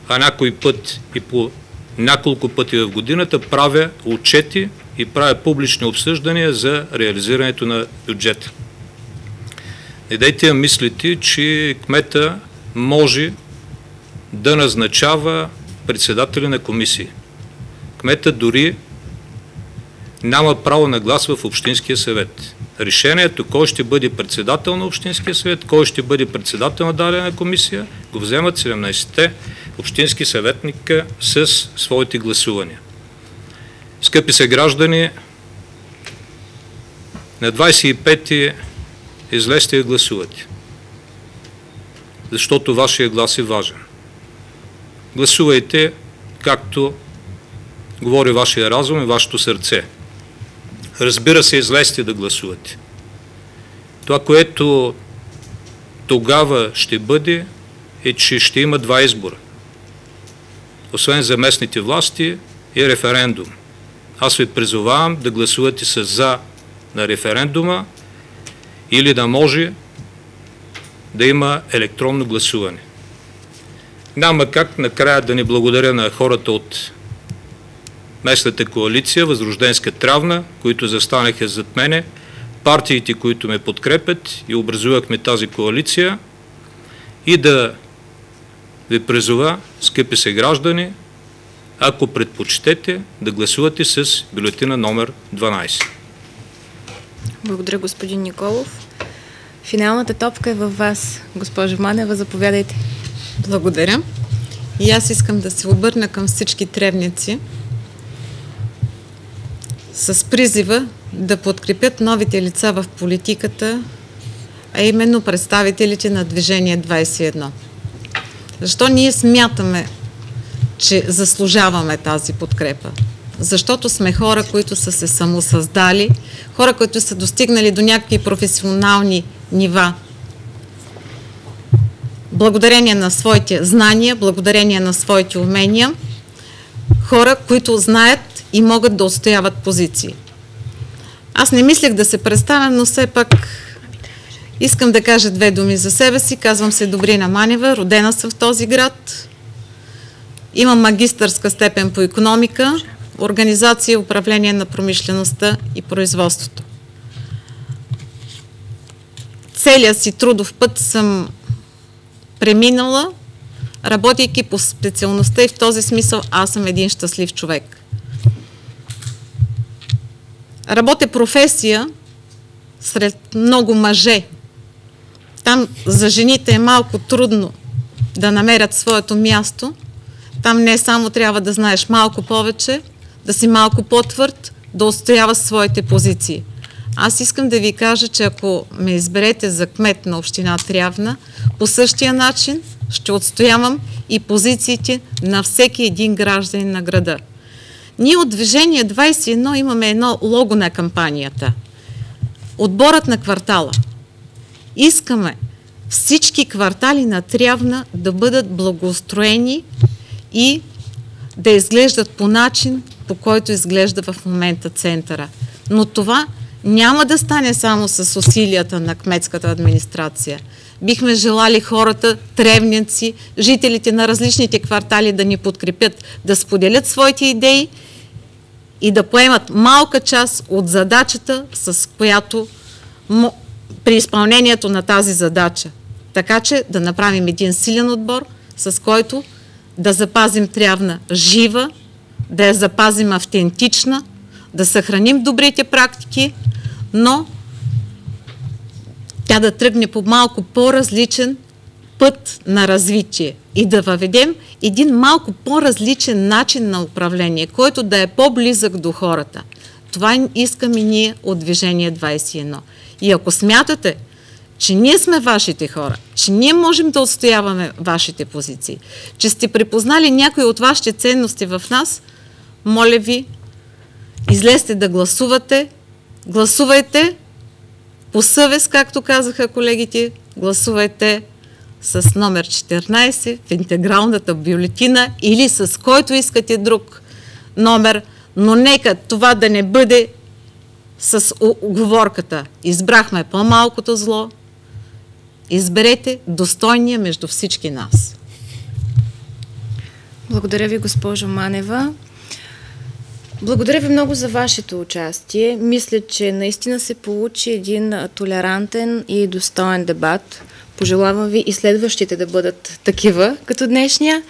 а някой път и по няколко пъти в годината, правя отчети и правя публични обсъждания за реализирането на бюджета. Не дайте да мислите, че кмета може да назначава председатели на комисии. Кмета дори няма право на глас в Общинския съвет. Решението кой ще бъде председател на Общинския съвет, кой ще бъде председател на дадена комисия, го вземат 17-те общински съветника с своите гласувания. Скъпи съграждани, на 25-ти излезте и гласувате, защото вашия глас е важен. Гласувайте както говори вашия разум и вашето сърце. Разбира се, излезте да гласувате. Това, което тогава ще бъде, е, че ще има два избора. освен за местните власти, е референдум. Аз ви призовавам да гласувате с за на референдума или да може да има електронно гласуване. Няма как накрая да не благодаря на хората от местната коалиция, Възрожденска Трявна, които застанаха зад мене, партиите, които ме подкрепят и образувахме тази коалиция, и да ви призова, скъпи съграждани, ако предпочитете, да гласувате с бюлетина номер 12. Благодаря, господин Николов. Финалната топка е във вас. Госпожо Манева, заповядайте. Благодаря. И аз искам да се обърна към всички тревници с призива да подкрепят новите лица в политиката, а именно представителите на Движение 21. Защо ние смятаме, че заслужаваме тази подкрепа? Защото сме хора, които са се самосъздали, хора, които са достигнали до някакви професионални нива. Благодарение на своите знания, благодарение на своите умения, хора, които знаят и могат да отстояват позиции. Аз не мислех да се представям, но все пак искам да кажа две думи за себе си. Казвам се Добрина Манева, родена съм в този град. Имам магистърска степен по икономика, организация и управление на промишлеността и производството. Целият си трудов път съм преминала, работейки по специалността, и в този смисъл аз съм един щастлив човек. Работя професия сред много мъже. Там за жените е малко трудно да намерят своето място. Там не само трябва да знаеш малко повече, да си малко по-твърд, да отстояваш своите позиции. Аз искам да ви кажа, че ако ме изберете за кмет на община Трявна, по същия начин ще отстоявам и позициите на всеки един гражданин на града. Ние от Движение 21 имаме едно лого на кампанията. Отборът на квартала. Искаме всички квартали на Трявна да бъдат благоустроени и да изглеждат по начин, по който изглежда в момента центъра. Но това няма да стане само с усилията на кметската администрация. Бихме желали хората, тревници, жителите на различните квартали да ни подкрепят, да споделят своите идеи и да поемат малка част от задачата, с която при изпълнението на тази задача. Така че да направим един силен отбор, с който да запазим Трявна жива, да я запазим автентична, да съхраним добрите практики, но тя да тръгне по малко по-различен път на развитие и да въведем един малко по-различен начин на управление, който да е по-близък до хората. Това искаме ние от Движение 21. И ако смятате, че ние сме вашите хора, че ние можем да отстояваме вашите позиции, че сте припознали някои от вашите ценности в нас, моля ви, излезте да гласувате, гласувайте по съвест, както казаха колегите, гласувайте с номер 14 в интегралната бюлетина или с който искате друг номер, но нека това да не бъде с уговорката. Избрахме по-малкото зло, изберете достойния между всички нас. Благодаря ви, госпожо Манева. Благодаря ви много за вашето участие. Мисля, че наистина се получи един толерантен и достоен дебат. Пожелавам ви и следващите да бъдат такива, като днешния.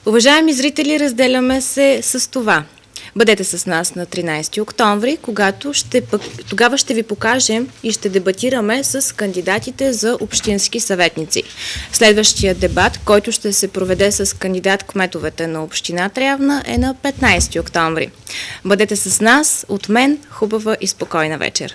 Уважаеми зрители, разделяме се с това. Бъдете с нас на 13 октомври, тогава ще ви покажем и ще дебатираме с кандидатите за общински съветници. Следващия дебат, който ще се проведе с кандидат-кметовете на община Трявна, е на 15 октомври. Бъдете с нас, от мен, хубава и спокойна вечер.